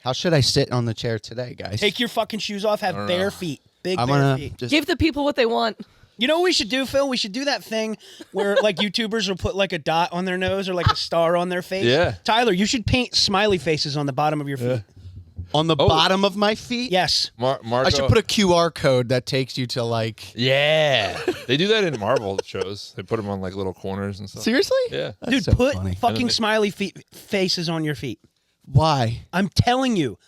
How should I sit on the chair today, guys? Take your fucking shoes off. Have bare feet. Big bare feet. Give the people what they want. You know what we should do, Phil? We should do that thing where like YouTubers will put like a dot on their nose or like a star on their face. Yeah. Tyler, you should paint smiley faces on the bottom of your feet. On the bottom of my feet? Yes. Margot. I should put a QR code that takes you to like... Yeah. They do that in Marvel shows. They put them on like little corners and stuff. Seriously? Yeah. That's Dude, so put funny. fucking smiley faces on your feet. Why? I'm telling you.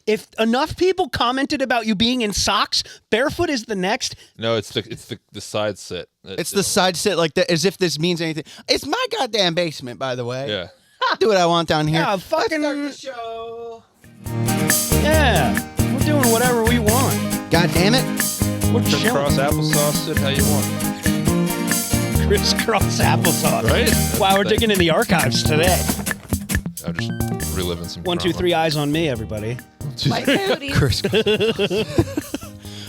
If enough people commented about you being in socks, barefoot is the next. No, it's the side sit. It's the side sit like that, as if this means anything. It's my goddamn basement, by the way. Yeah. I'll do what I want down here. Yeah, fucking. Let's start the show. Yeah, we're doing whatever we want. God damn it. We're chilling. Crisscross applesauce, sit how you want. Crisscross applesauce. Right? Wow, we're digging in the archives today. I'm just reliving some 1, 2, drama. 3 eyes on me, everybody. White coyote.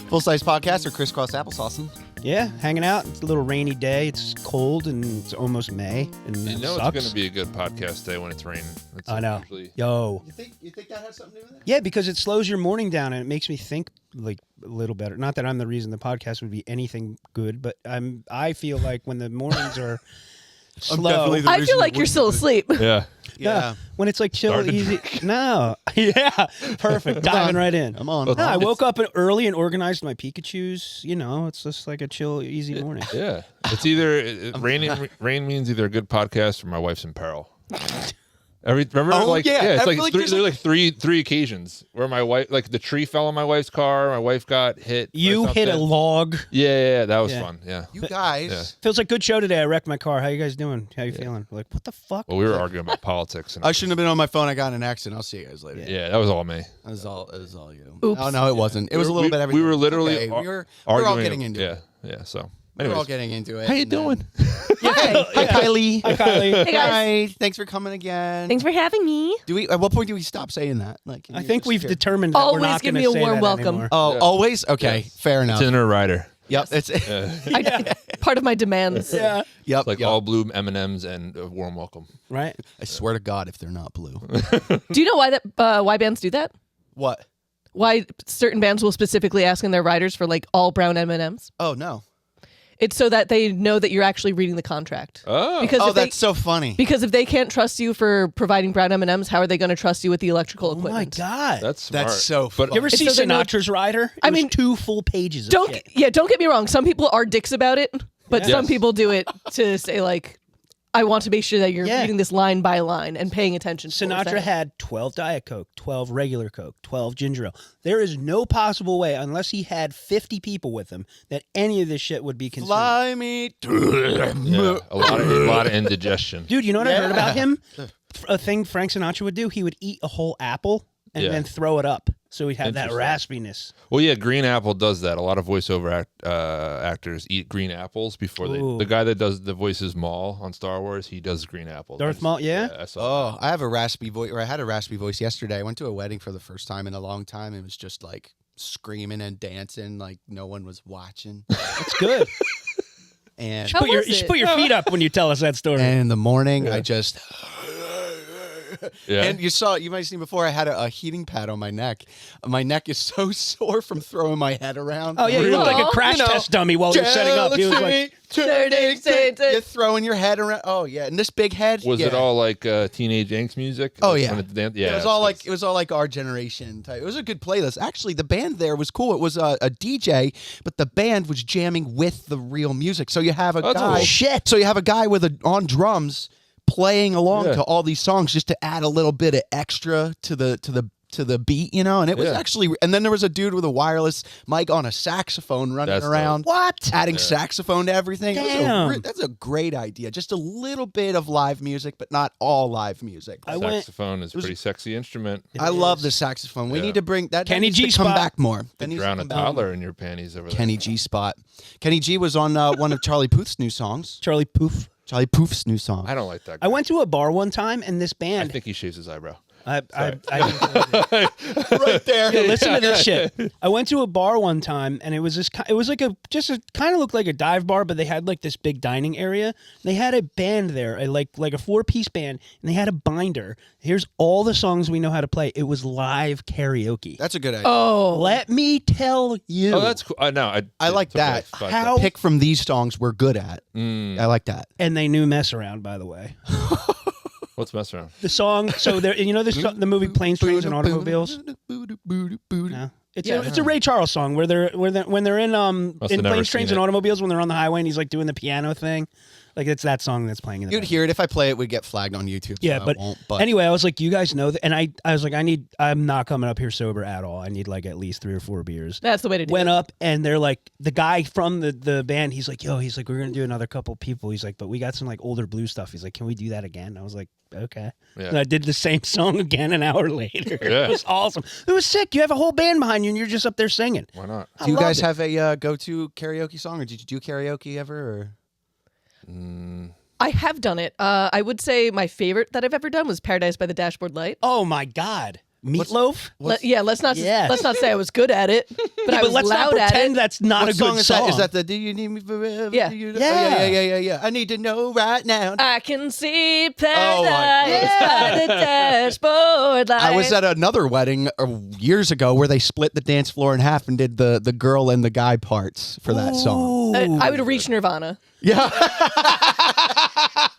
Full-size podcast or crisscross applesauce? Yeah, hanging out. It's a little rainy day. It's cold and it's almost May. And You it know sucks. it's going to be a good podcast day when it's raining. It's I know. usually- Yo. You think that has something to do with it? Yeah, because it slows your morning down and it makes me think like a little better. Not that I'm the reason the podcast would be anything good, but I feel like when the mornings are slow. definitely the I reason feel it like you're wouldn't still be. asleep. Yeah. Yeah. When it's like chill, Starting to easy. drink. No. Yeah. Perfect. Diving right in. I'm on. No, I woke up early and organized my Pikachus. You know, it's just like a chill, easy morning. Yeah. It's either rain means either a good podcast or my wife's in peril. Remember, Oh, like yeah. it's I like feel like three, there's there were like three occasions where my wife, like the tree fell on my wife's car, my wife got hit. by You hit a something. log. Yeah, that was Yeah. fun. Yeah. You guys. Yeah. Feels like good show today. I wrecked my car. How you guys doing? How you feeling? Like, what the fuck? Well, we were arguing about politics. And I shouldn't have been on my phone. I got in an accident. I'll see you guys later. yeah, that was all me. It was all you. Oops. Oh, no, it wasn't. It was a little bit everything. We were literally Okay, we were arguing. all getting into it. Yeah. So, We were all anyways, getting into it. how you and then- doing? Hi, Kylie. Hi, Kylie. Hey guys. Hi. Thanks for coming again. Thanks for having me. At what point do we stop saying that? Like, I think we've determined that we're Always not give going to me a say warm that welcome. anymore. Oh, Yeah. always? Okay, Yeah. fair enough. It's in her rider. Yep, it's Part of my demands. Yeah. yep. Like yep. all blue M&Ms and a warm welcome. Right? I swear to God, if they're not blue. Do you know why bands do that? What? Why certain bands will specifically ask in their riders for like all brown M&Ms? Oh no. It's so that they know that you're actually reading the contract. Oh. Because Oh, if they, that's so funny. because if they can't trust you for providing brown M&Ms, how are they going to trust you with the electrical Oh, my equipment? God. That's smart. That's so But funny. You ever see so they know- Sinatra's rider? I It was mean, 2 full pages of Don't shit. get me wrong. Some people are dicks about it, but Yeah. some Yes. people do it to say like, I want to make sure that you're Yeah. reading this line by line and paying attention. to what we're Sinatra saying. had 12 Diet Coke, 12 regular Coke, 12 ginger ale. There is no possible way, unless he had 50 people with him, that any of this shit would be consumed. Fly me. Yeah, a lot of indigestion. Dude, you know what I heard about him? A thing Frank Sinatra would do? He would eat a whole apple and Yeah. then throw it up. So he'd have that Interesting. raspiness. Well, yeah, Green Apple does that. A lot of voiceover actors eat green apples before they. Ooh. The guy that does the voices Maul on Star Wars, he does green apples. Darth Maul, yeah? I saw Oh, I have a raspy voice, or I had a raspy voice yesterday. I went to a wedding for the first time in a long time. It was just like screaming and dancing, like no one was watching. It's good. And How You was should it? put your feet up when you tell us that story. in the morning, Yeah. I just. Yeah. And you might have seen before, I had a heating pad on my neck. My neck is so sore from throwing my head around. Oh, yeah, you look like a Aw. crash test dummy while you're setting up. He was like, You're throwing your head around. Oh yeah, and this big head. Was yeah. it all like teenage angst music? Oh, Like, yeah. when yeah. It was all like our generation type. It was a good playlist. Actually, the band there was cool. It was a DJ, but the band was jamming with the real music. So you have a That's guy. cool. Shit. So you have a guy on drums playing along Yeah. to all these songs just to add a little bit of extra to the beat, you know. And it was Yeah. actually. And then there was a dude with a wireless mic on a saxophone running That's around. What? Adding saxophone to everything. It was Damn. that's a great idea. Just a little bit of live music, but not all live music. I went- Saxophone is a pretty sexy instrument. I love the saxophone. We Yeah. need to bring that. Kenny needs to G come spot. back more. That needs to Drown a come back. toddler in your panties over there. Kenny G spot. Kenny G was on one of Charlie Puth's new songs. Charlie Poof. Charlie Puth's new song. I don't like that guy. I went to a bar one time, and this I band. think he shaves his eyebrow. I Right there. Yeah, listen to this shit. I went to a bar one time, and it was like a kind of looked like a dive bar, but they had like this big dining area. They had a band there, like a 4-piece band, and they had a binder. Here's all the songs we know how to play. It was live karaoke. That's a good idea. Oh, Let me tell you. Oh, that's cool. No, I like that. How- Pick from these songs we're good at. I like that. And they knew Mess Around, by the way. What's mess around? The song. So there, the movie Planes, Trains, and Automobiles. No. It's a Ray Charles song where they're when they're in have never Planes, seen Trains, it. and Automobiles, when they're on the highway and he's like doing the piano thing. Like it's that song that's playing in the You'd background. hear it. If I play it, we'd get flagged on YouTube. Yeah, so but, I won't, anyway, I was like, you guys know that, and I was like, I'm not coming up here sober at all. I need like at least 3 or 4 beers. that's the way to do Went it. up, and they're like, the guy from the band, he's like, we're gonna do another couple people. He's like, but we got some like older blue stuff. He's like, can we do that again? I was like, okay. Yeah. And I did the same song again an hour later. Yeah. It was awesome. It was sick. You have a whole band behind you, and you're just up there singing. Why not? I do you loved guys it. have a go-to karaoke song, or did you do karaoke ever? Or? I have done it. I would say my favorite that I've ever done was Paradise by the Dashboard Light. Oh my God, Meatloaf. Let's not Yes. let's not say I was good at it, but I But was let's not loud at pretend it. that's not What a song good is song. that? Is that the Do You Need Me Forever? Yeah. Do you- Yeah. yeah. I need to know right now. I can see my paradise by the dashboard light. I was at another wedding years ago where they split the dance floor in half and did the girl and the guy parts for that song. I would have reached Nirvana. Yeah.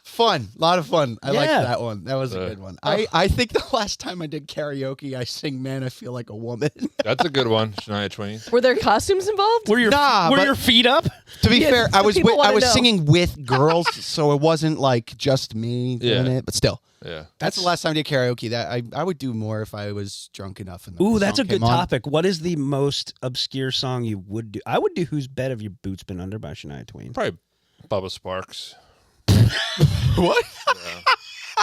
Fun. A lot of fun. I liked Yeah. that one. That was a good one. I think the last time I did karaoke, I sing Man, I Feel Like a Woman. That's a good one, Shania Twain. Were there costumes involved? Were your but- your feet up? To be Yeah, fair, I was people I wanna was know. singing with girls, so it wasn't like just me doing Yeah. it, but still. Yeah. That's the last time I did karaoke. That I would do more if I was drunk enough. And the Ooh, that's a song good came on. topic. What is the most obscure song you would do? I would do "Whose Bed Have Your Boots Been Under" by Shania Twain. Probably Bubba Sparks. What?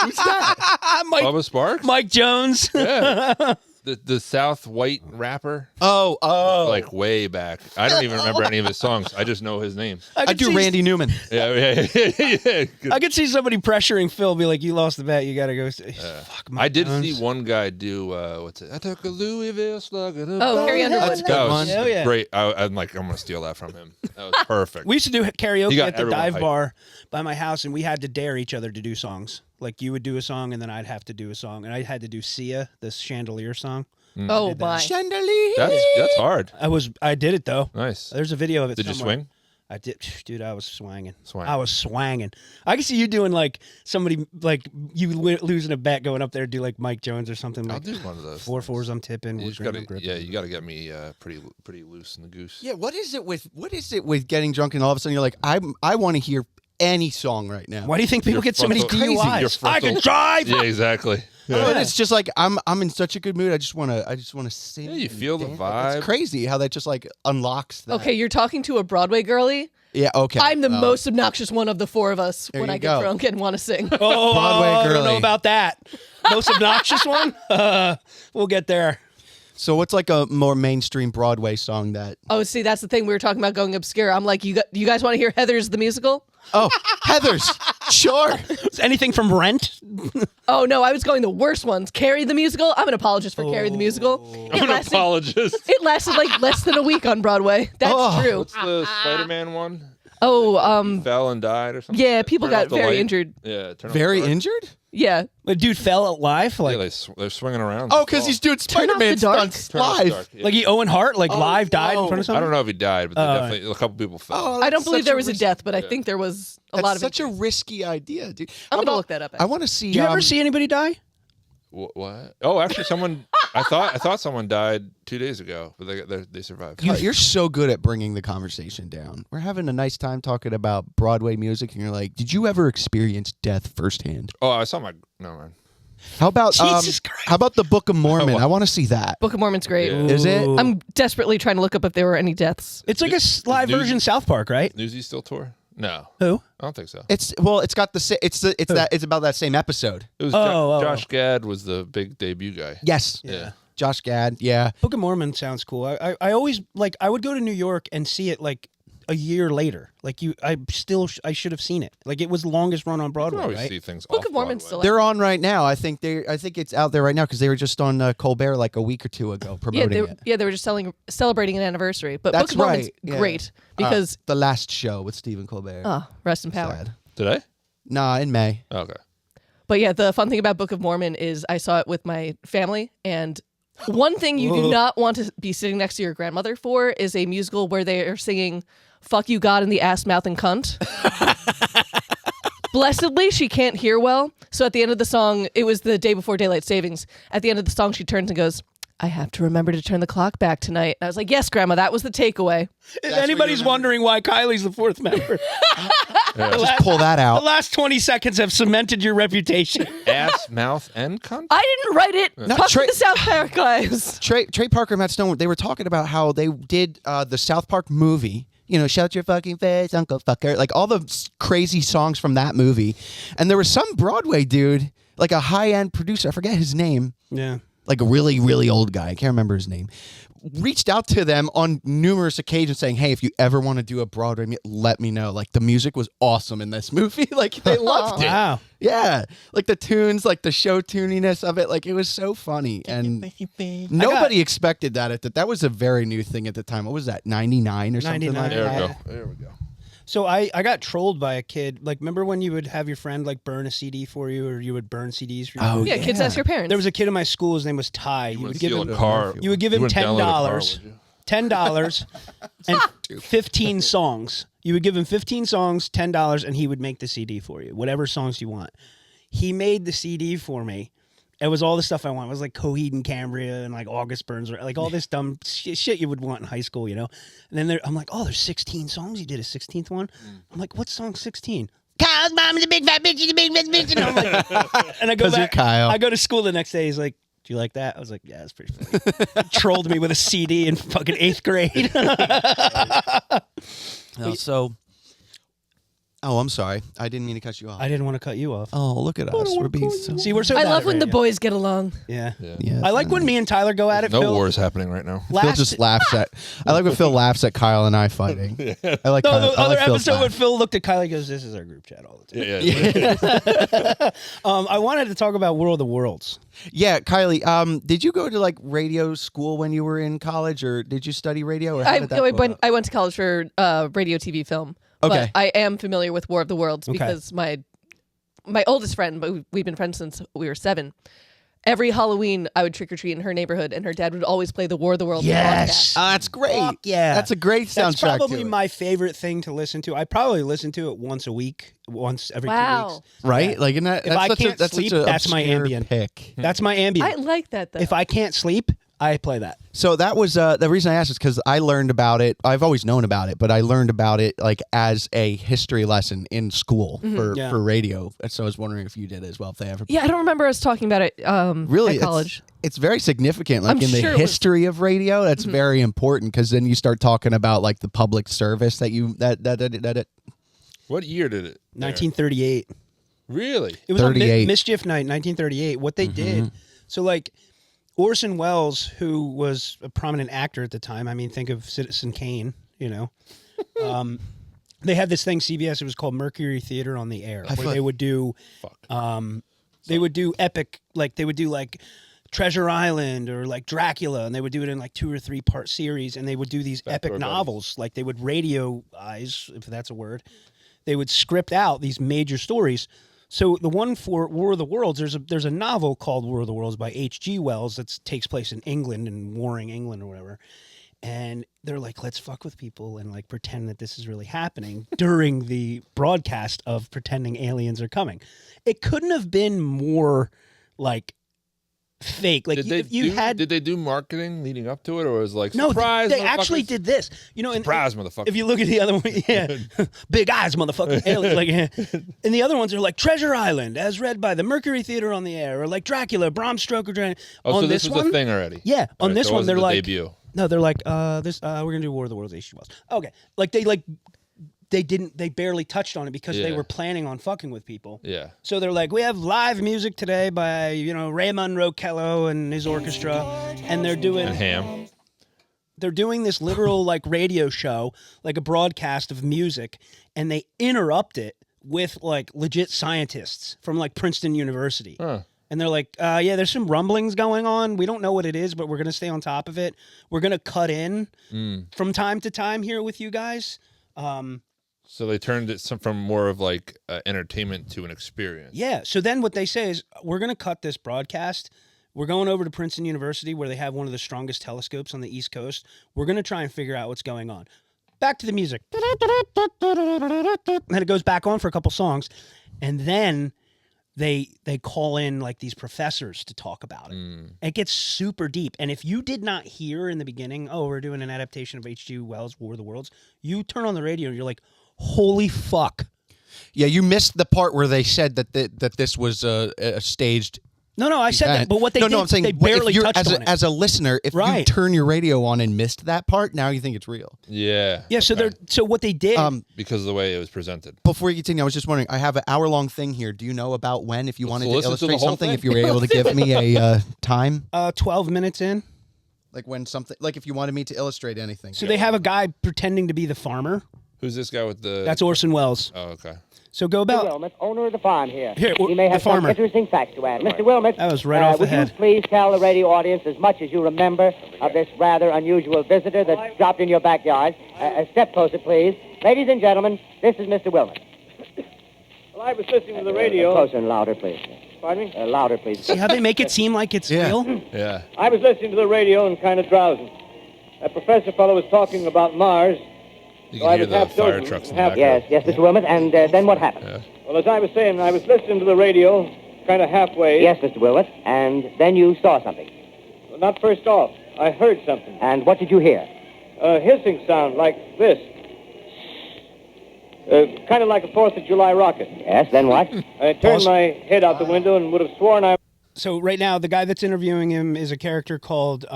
Who's that? Bubba Sparks? Mike Jones. Yeah. The South White rapper. Oh. Like way back. I don't even remember any of his songs. I just know his name. I could do see- Randy Newman. Yeah. Good. I could see somebody pressuring Phil, be like, "You lost the bet. You got to go." Fuck, Mike I did Jones. see one guy do what's it? I took a Louisville slug. Oh, Carrie Underwood. That's a good That one. was Hell yeah. great. I'm like, I'm gonna steal that from him. That was perfect. We used to do karaoke You got at the everyone dive hyped. bar by my house, and we had to dare each other to do songs. Like you would do a song, and then I'd have to do a song, and I had to do "Sia," this Chandelier song. Oh my! Chandelier. That's hard. I did it though. Nice. There's a video of it. Did you somewhere. swing? I did, dude. I was swanging. Swang. I was swanging. I can see you doing like somebody like you losing a bet, going up there to do like Mike Jones or something. I'll Like do one of those. 4-4s, I'm tipping. You we're just gotta, gripping, gripping. yeah, you got to get me pretty loose in the goose. Yeah, what is it with getting drunk and all of a sudden you're like, I want to hear any song right now. Why do you think people Your get so many frontal- Crazy. DUIs? Your I frontal- can drive. Yeah, exactly. Oh, and it's just like I'm in such a good mood. I just want to sing. Yeah, you and feel the dance. vibe. It's crazy how that just like unlocks that. Okay, you're talking to a Broadway girlie. Yeah. Okay. I'm the most obnoxious one of the 4 of us There when you I get go. drunk and want to sing. Oh, Broadway I don't know girly. about that. Most obnoxious one? We'll get there. So what's like a more mainstream Broadway song that? Oh, see, that's the thing. We were talking about going obscure. I'm like, you guys want to hear Heathers the musical? Oh, Heathers. Sure. Is anything from Rent? Oh no, I was going the worst ones. Carrie the musical. I'm an apologist for Carrie the musical. I'm an apologist. It lasted like less than a week on Broadway. That's Oh. true. What's the Spider-Man one? Oh, Fell and died or something? yeah, people Turn got off the very light. injured. Yeah. Turn off Very the dark. injured. Yeah. A dude fell at live? Yeah, Like, they're swinging around. Oh, because he's doing Turn off Spider-Man the dark. stunts Turn off the live. dark, yeah. like he Owen Hart, like live died in no. front of I someone? don't know if he died, but Oh. definitely a couple people fell. Oh, I don't that's believe such there was a ris- death, but I think there was a That's lot of such a injuries. risky idea, dude. I'm How gonna about- look that up. I want to see. Do you ever see anybody die? What? Oh, actually, someone. I thought someone died 2 days ago, but they survived. You're so good at bringing the conversation down. We're having a nice time talking about Broadway music, and you're like, "Did you ever experience death firsthand?" Oh, I saw my. No man. How about Jesus Christ. how about the Book of Mormon? I want to see that. Book of Mormon's great. Yeah. Is it? Ooh. I'm desperately trying to look up if there were any deaths. It's like a live Dude. version of South Park, right? Newsy still tour? No, Who? I don't think so. It's got the it's about that same episode. It was Josh Gad was the big debut guy. Yes. Yeah. Josh Gad. Yeah. Book of Mormon sounds cool. I always like I would go to New York and see it like a year later. Like I should have seen it. Like it was the longest run on You Broadway, can always right? see things Book off of Mormon's Broadway. still They're on right now. I think it's out there right now because they were just on Colbert like a week or two ago promoting it. Yeah, they were just celebrating an anniversary. But That's Book of Mormon's right, yeah. great because The last show with Stephen Colbert. rest in power. Sad. Today? Nah, in May. Okay. But yeah, the fun thing about Book of Mormon is I saw it with my family, and one thing you do not want to be sitting next to your grandmother for is a musical where they are singing "Fuck you, God" in the ass, mouth, and cunt. Blessedly, she can't hear well, so at the end of the song, it was the day before daylight savings. At the end of the song, she turns and goes, "I have to remember to turn the clock back tonight." And I was like, "Yes, Grandma, that was the takeaway." If anybody's wondering why Kylie's the fourth member, Just pull that the out. last 20 seconds have cemented your reputation. Ass, mouth, and cunt? I didn't write it. Talk to the South Park guys. Trey Parker and Matt Stone, they were talking about how they did the South Park movie. You know, shout your fucking face, Uncle Fucker. Like all the crazy songs from that movie. And there was some Broadway dude, like a high-end producer, I forget his name. Yeah. Like a really, really old guy. I can't remember his name. Reached out to them on numerous occasions saying, hey, if you ever want to do a Broadway, let me know. Like the music was awesome in this movie. Like they loved it. Wow. Yeah. Like the tunes, like the show tuniness of it. Like it was so funny. And nobody expected that. That was a very new thing at the time. What was that? 99 or something 99. like There that? we go. There we go. So I got trolled by a kid. Like, remember when you would have your friend like burn a CD for you, or you would burn CDs for you? Oh, Yeah, kids ask your parents. There was a kid in my school. His name was Ty. You would give him car. You would give him wouldn't download a car, $10, would you? $10, and 15 songs. You would give him 15 songs, $10, and he would make the CD for you, whatever songs you want. He made the CD for me. It was all the stuff I want. It was like Coheed and Cambria and like August Burns, like all this dumb shit you would want in high school, you know? And then I'm like, oh, there's 16 songs. You did a 16th one? I'm like, what's song 16? Kyle's mom is a big fat bitch. She's a big fat bitch. And, I'm like, and I go 'Cause you're back. Kyle. I go to school the next day. He's like, do you like that? I was like, yeah, that's pretty funny. Trolled me with a CD in fucking 8th grade. Oh, I'm sorry. I didn't mean to cut you off. I didn't want to cut you off. Oh, look at us. We're being so... See, we're so I bad love at when the radio. boys get along. Yeah. Yeah, I like when me and Tyler go at it. No Phil. wars happening right now. Phil Last- just laughs at... I like when Phil laughs at Kyle and I fighting. I like No, Kyle, the I other like Phil's episode when laugh. Phil looked at Kylie, he goes, "This is our group chat all the time." Yeah. I wanted to talk about World of Worlds. Yeah, Kylie, did you go to like radio school when you were in college, or did you study radio? Or how did that go about? I went to college for radio, TV, film. Okay. But I am familiar with War of the Worlds Okay. because my oldest friend, but we've been friends since we were 7. Every Halloween, I would trick or treat in her neighborhood, and her dad would always play the War of the Worlds. Yes. That's great. Fuck yeah. That's a great soundtrack. That's probably to it. my favorite thing to listen to. I probably listen to it once a week, once every 2 Wow. weeks. Right? Yeah. Like, isn't that, If that's I such can't a, that's sleep, such a that's my obscure ambient. pick. That's my ambient. I like that, though. If I can't sleep, I play that. So that was the reason I asked is because I learned about it. I've always known about it, but I learned about it like as a history lesson in school Yeah. for radio. And so I was wondering if you did as well, if they ever. Yeah, I don't remember us talking about it Really, at college. it's very significant. Like I'm in the sure it was- history of radio, that's very important because then you start talking about like the public service that you that. What year did it? 1938. Really? It was on 38. Mischief Night, 1938. What they did, so like Orson Welles, who was a prominent actor at the time. I mean, think of Citizen Kane. You know, they had this thing CBS. It was called Mercury Theater on the Air, where they would do, they would do epic, like they would do like Treasure Island or like Dracula, and they would do it in like 2 or 3 part series, and they would do these epic Backdoor novels, like they would radioize, if that's a word. They would script out these major stories. So the one for War of the Worlds, there's a novel called War of the Worlds by H.G. Wells that takes place in England, in warring England or whatever. And they're like, let's fuck with people and like pretend that this is really happening during the broadcast of pretending aliens are coming. It couldn't have been more like fake. Like Did they do marketing leading up to it, or was it like no, surprise? they actually motherfuckers? did this. You know, Surprise, motherfucker. If you look at the other one, yeah, big eyes, motherfucker. Alien, like, and the other ones are like Treasure Island, as read by the Mercury Theater on the Air, or like Dracula, Bram Stoker. Oh, on so this was one, a thing already. Yeah, on Alright, this so it one they're wasn't the like, debut. no, they're like, we're gonna do War of the Worlds. H.G. Wells. Okay, they barely touched on it because they Yeah. were planning on fucking with people. Yeah. So they're like, we have live music today by Raymond Rokello and his orchestra, and they're doing And Ham. they're doing this literal like radio show, like a broadcast of music, and they interrupt it with like legit scientists from like Princeton University. And they're like, yeah, there's some rumblings going on. We don't know what it is, but we're going to stay on top of it. We're going to cut in from time to time here with you guys. So they turned it from more of like entertainment to an experience. Yeah. So then what they say is, we're going to cut this broadcast. We're going over to Princeton University where they have one of the strongest telescopes on the East Coast. We're going to try and figure out what's going on. Back to the music. And then it goes back on for a couple songs. And then they call in like these professors to talk about it. It gets super deep. And if you did not hear in the beginning, oh, we're doing an adaptation of H.G. Wells' War of the Worlds, you turn on the radio and you're like, holy fuck. Yeah, you missed the part where they said that this was a staged. No, I said event. that. But what they did, I'm saying, they barely touched as on it. as a listener, if you turn your radio on and missed that part, now you think it's real. Yeah. Yeah. Okay. So what they did. Because of the way it was presented. Before you continue, I was just wondering, I have an hour-long thing here. Do you know about when, if you wanted to listen to illustrate the whole something, thing? if you were able to give me a time? 12 minutes in. Like when something, like if you wanted me to illustrate anything. So they have a guy pretending to be the farmer. Who's this guy with the... That's Orson Welles. Oh, okay. So go about... Mr. Wilmot, owner of the farm here. Here, he may the have some farmer. interesting facts to add. Mr. Wilmot, That was right off the would head. you please tell the radio audience as much as you remember of this rather unusual visitor that dropped in your backyard. Step closer, please. Ladies and gentlemen, this is Mr. Wilmot. Well, I was listening to the radio. Closer and louder, please. Pardon me? Louder, please. See how they make it seem like it's real? Yeah. I was listening to the radio and kind of drowsing. That professor fellow was talking about Mars. You So I can hear was the half fire dozing, trucks in the half- background. Yes, Mr. Wilmot, and then what happened? Yeah. Well, as I was saying, I was listening to the radio, kind of halfway. Yes, Mr. Wilmot, and then you saw something. Well, not first off. I heard something. And what did you hear? A hissing sound like this. Kind of like a 4th of July rocket. Yes, then what? I turned my head out the window and would have sworn I... So right now, the guy that's interviewing him is a character called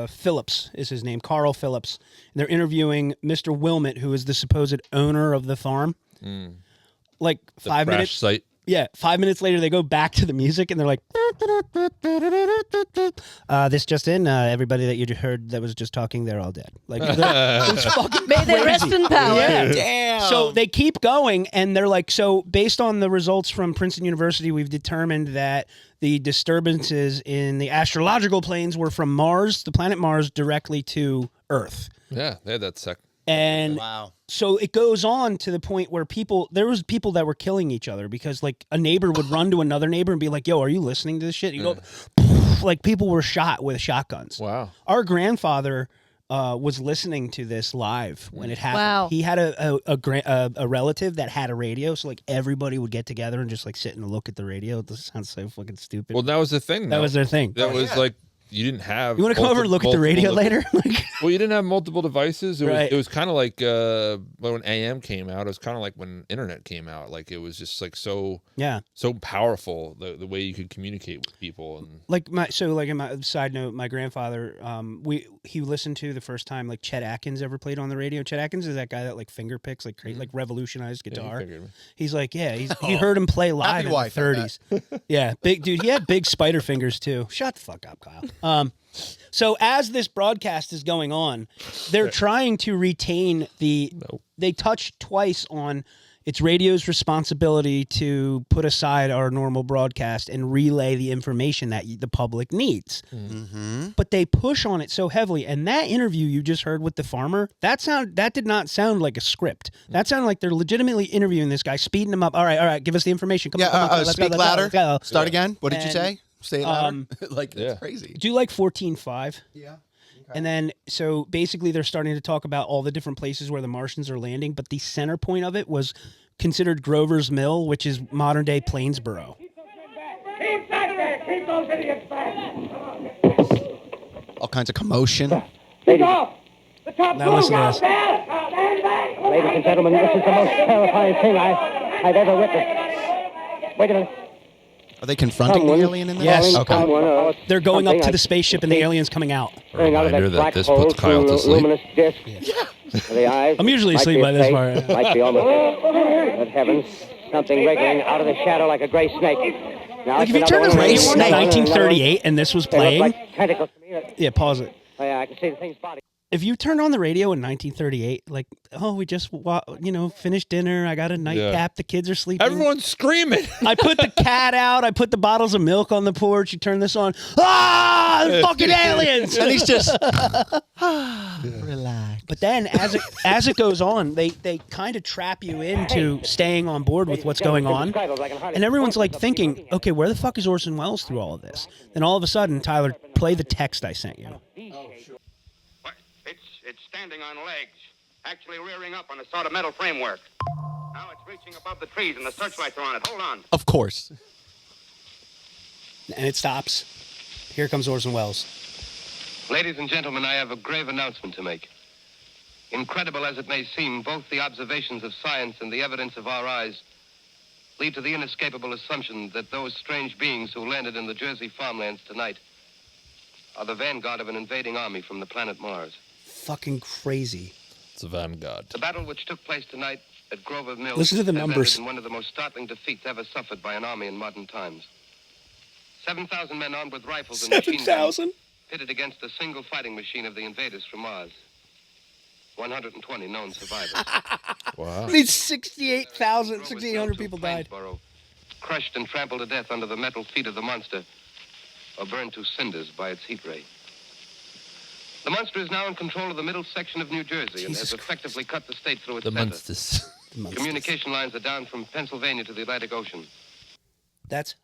Phillips is his name, Carl Phillips. And they're interviewing Mr. Wilmot, who is the supposed owner of the farm. Like The 5 crash minutes. site. Yeah, 5 minutes later, they go back to the music and they're like, this just in, everybody that you heard that was just talking, they're all dead. Like, it's fucking May they rest crazy. in power. Yeah. Damn. So they keep going, and they're like, so based on the results from Princeton University, we've determined that the disturbances in the astrological planes were from Mars, the planet Mars, directly to Earth. Yeah, they had that sec. And Wow. so it goes on to the point where there was people that were killing each other because like a neighbor would run to another neighbor and be like, yo, are you listening to this shit? You go, like people were shot with shotguns. Wow. Our grandfather was listening to this live when it happened. Wow. He had a relative that had a radio, so like everybody would get together and just like sit and look at the radio. This sounds so fucking stupid. Well, that was the thing. that though. was their thing. That was like, you didn't have... You want to come over and look at the radio later? Like, Well, you didn't have multiple devices. Right. It was kind of like when AM came out. It was kind of like when internet came out. Like it was just like so yeah. powerful the way you could communicate with people. And Like in my side note, my grandfather, he listened to the first time like Chet Atkins ever played on the radio. Chet Atkins is that guy that like finger picks, like like revolutionized yeah, guitar. you figured me. He's like, yeah, he heard him play live in the wife, I 30s. Yeah, big dude. He had big spider fingers too. Shut the fuck up, Kyle. So as this broadcast is going on, they're trying to retain the. Nope. They touch twice on. It's radio's responsibility to put aside our normal broadcast and relay the information that the public needs. Mm-hmm. But they push on it so heavily. And that interview you just heard with the farmer, that did not sound like a script. That sounded like they're legitimately interviewing this guy, speeding him up. All right, give us the information. Come on, let's speak go, louder. let's go. Start again. What did you And, say? Say it louder. Like, Yeah. it's crazy. Do like 14.5. Yeah. And then, so basically, they're starting to talk about all the different places where the Martians are landing. But the center point of it was considered Grover's Mill, which is modern day Plainsboro. Keep back there! Keep those idiots back! All kinds of commotion. Keep off! The top Now listen to this. Ladies and gentlemen, this is the most terrifying thing I've ever witnessed. Wait a minute. Are they confronting the Someone alien in there? Yes. Okay. Someone, They're going up something to I the spaceship and the aliens coming out. coming out of Reminder that that black this hole puts Kyle to through sleep. luminous disc. The eyes. I'm usually might asleep be a by this face, part. Might be almost. Good heavens. Something wriggling out of the shadow like a gray snake. now. Like if you turned on the radio in 1938 and this was They look playing, like tentacles to me. yeah, pause it. Oh, yeah, I can see the thing's body. If you turned on the radio in 1938, like, oh, we just, finished dinner. I got a nightcap. The kids are sleeping. Everyone's screaming. I put the cat out. I put the bottles of milk on the porch. You turn this on. Ah, fucking aliens! And he's just relax. But then, as it goes on, they kind of trap you into staying on board with what's going on, and everyone's like thinking, okay, where the fuck is Orson Welles through all of this? Then all of a sudden, Tyler, play the text I sent you. It's standing on legs, actually rearing up on a sort of metal framework. Now it's reaching above the trees and the searchlights are on it. Hold on. Of course. And it stops. Here comes Orson Welles. Ladies and gentlemen, I have a grave announcement to make. Incredible as it may seem, both the observations of science and the evidence of our eyes lead to the inescapable assumption that those strange beings who landed in the Jersey farmlands tonight are the vanguard of an invading army from the planet Mars. Fucking crazy. It's a vanguard. The battle which took place tonight at Grover Mills Listen to the has numbers. ended in one of the most startling defeats ever suffered by an army in modern times. 7,000 men armed with rifles and machine guns 7,000? pitted against a single fighting machine of the invaders from Mars. 120 known survivors. Wow. These 6,800 people died. Plainsboro, crushed and trampled to death under the metal feet of the monster, or burned to cinders by its heat ray. The monster is now in control of the middle section of New Jersey and has effectively cut the state through its The center. monsters. Communication lines are down from Pennsylvania to the Atlantic Ocean. That's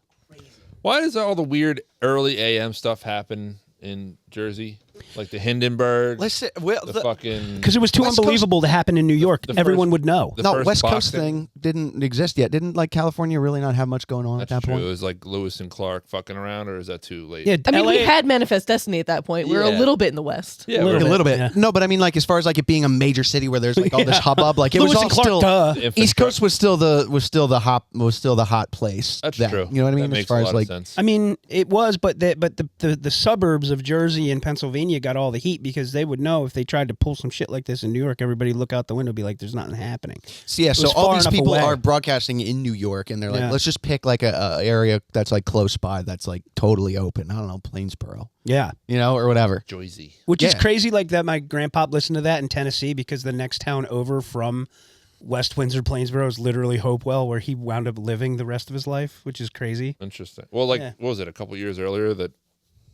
Why does all the weird early AM stuff happen in Jersey? Like the Hindenburg, Listen, the fucking... because it was too West unbelievable to happen in New York. the Everyone first- would know. the no, first West Coast boxing. thing didn't exist yet. Didn't like California really not have much going on That's at that true. point? It was like Lewis and Clark fucking around, or is that too late? Yeah, I mean, LA, we had Manifest Destiny at that point. We were a Yeah. little bit in the West. Yeah, A little A little bit. yeah. No, but I mean, like as far as like it being a major city where there's like all this hubbub, like it Lewis was all and Clark, still duh. East Coast was still the hot place. That's then. true. You know what I mean? That As makes far a as lot like of sense. I mean, it was, but the suburbs of Jersey and Pennsylvania got all the heat because they would know if they tried to pull some shit like this in New York, everybody would look out the window and be like, there's nothing happening. So yeah, so was all far these enough people away. are broadcasting in New York, and they're like, Yeah. let's just pick like a area that's like close by, that's like totally open. I don't know, Plainsboro, Yeah. or whatever. Joyzy. Which is Yeah. crazy, like that my grandpa listened to that in Tennessee because the next town over from West Windsor, Plainsboro is literally Hopewell, where he wound up living the rest of his life, which is crazy. Interesting. Well, like, Yeah. what was it, a couple years earlier that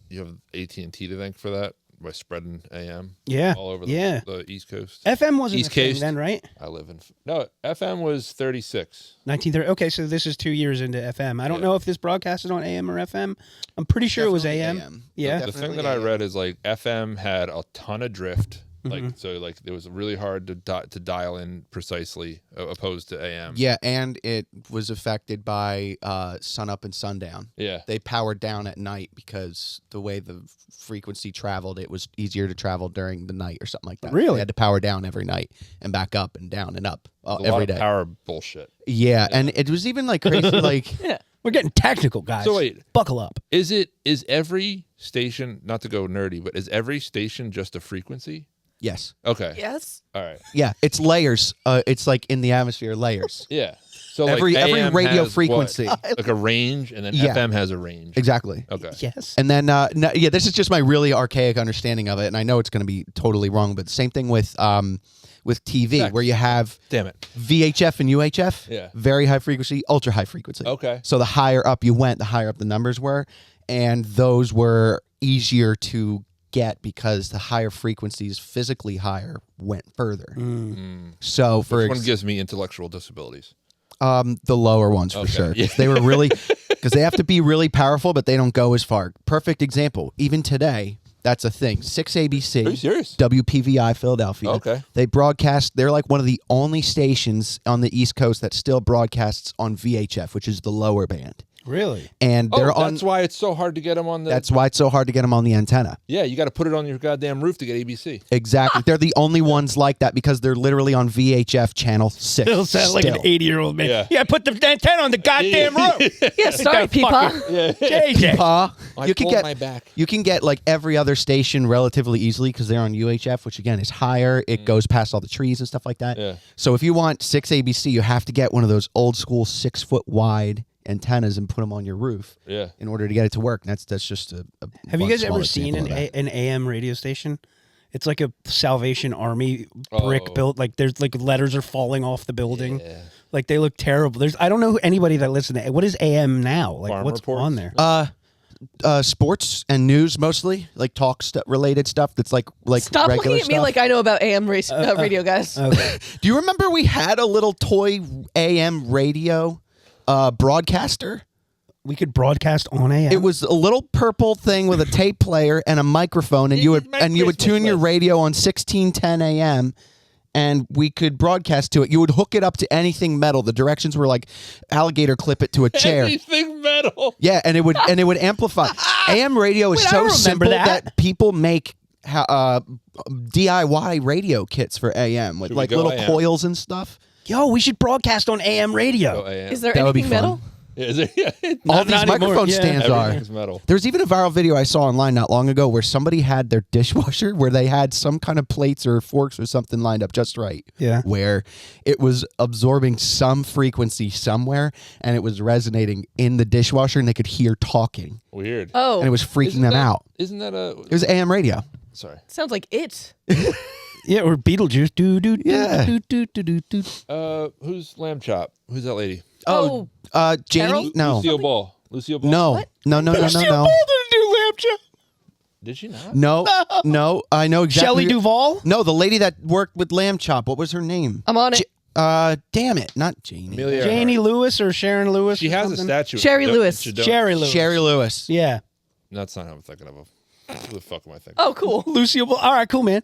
you have AT&T to thank for that by spreading AM Yeah. all over Yeah. the East Coast? FM wasn't East a thing Coast. then, right? I live in... No, FM was 36. 1930. Okay, so this is 2 years into FM. I don't Yeah. know if this broadcast is on AM or FM. I'm pretty sure it was AM. Definitely Yeah. The thing Definitely that I AM. read is like FM had a ton of drift. Mm-hmm. Like so, like it was really hard to dial in precisely, opposed to AM. Yeah, and it was affected by sun up and sundown. Yeah. They powered down at night because the way the frequency traveled, it was easier to travel during the night or something like that. Really? They had to power down every night and back up and down and up A lot every of day. power bullshit. Yeah, and it was even like crazy, like We're getting technical, guys. So wait. Buckle up. Is every station, not to go nerdy, but is every station just a frequency? yes, Okay. Yes. All right. yeah, it's layers. It's like in the atmosphere, layers. Yeah. So like Every AM radio has frequency. what? Like a range, and then Yeah. FM has a range. Exactly. Okay. Yes. And then, yeah, this is just my really archaic understanding of it, and I know it's going to be totally wrong, but same thing with TV, Sex. where you have Damn it. VHF and UHF, Yeah. very high frequency, ultra high frequency. Okay. So the higher up you went, the higher up the numbers were, and those were easier to get because the higher frequencies, physically higher, went further. So for Which one gives me intellectual disabilities? the lower ones for Okay. sure. Yeah. They were really because they have to be really powerful, but they don't go as far. Perfect example. Even today, that's a thing. 6 ABC. Are you serious? WPVI Philadelphia. Okay. They broadcast. They're like one of the only stations on the East Coast that still broadcasts on VHF, which is the lower band. Really? And they're on. That's why it's so hard to get them on the... That's why it's so hard to get them on the antenna. Yeah, you got to put it on your goddamn roof to get ABC. Exactly. They're the only ones like that because they're literally on VHF channel 6. Still sound like an 80-year-old man. Yeah. Put the antenna on the goddamn roof. Yeah, sorry, Peepaw. JJ. You can pulled get my back. You can get like every other station relatively easily because they're on UHF, which again is higher. It goes past all the trees and stuff like that. Yeah. So if you want 6 ABC, you have to get one of those old school 6 foot wide antennas and put them on your roof. Yeah. In order to get it to work. And that's just a Have you one guys small ever seen example of that. an AM radio station? It's like a Salvation Army brick Oh. built. Like there's like letters are falling off the building. Yeah. Like they look terrible. I don't know anybody that listens to. What is AM now? Like Farm what's reports? on there? Sports and news mostly, like related stuff that's like Stop regular looking at me stuff. like I know about AM radio, guys. Okay. Do you remember we had a little toy AM radio broadcaster? We could broadcast on AM. It was a little purple thing with a tape player and a microphone, and you would tune your radio on 1610 AM, and we could broadcast to it. You would hook it up to anything metal. The directions were like alligator clip it to a chair. Anything metal. Yeah, and it would amplify. AM radio is Wait, I so remember simple that. people make DIY radio kits for AM with Should we like go little AM? coils and stuff. Yo, we should broadcast on AM radio. Oh, AM. Is there That would be anything metal? fun. Yeah, is it? Yeah. All Not these anymore, microphone yeah. stands are. Everything's metal. There's even a viral video I saw online not long ago where somebody had their dishwasher where they had some kind of plates or forks or something lined up just right. Yeah. Where it was absorbing some frequency somewhere and it was resonating in the dishwasher and they could hear talking. Weird. Oh, And it was freaking them out. Isn't that a? It was AM radio. Sorry. sounds like it. Yeah, or Beetlejuice. Yeah. Who's Lamb Chop? Who's that lady? Oh, Janie? Carol? No. Lucille Ball. Lucille Ball. No. What? No. didn't do Lamb Chop. Did she not? No. I know exactly. Shelley Duvall. No, the lady that worked with Lamb Chop. What was her name? I'm on it. Damn it. Not Janie. Amelia Janie Earhart. Lewis or Sharon Lewis. She or has a something? statue. Sherry Lewis. Sherry Lewis. Sherry Lewis. Yeah. That's not how I'm thinking of. Who the fuck am I thinking? Oh, cool. Lucille Ball. All right, cool, man.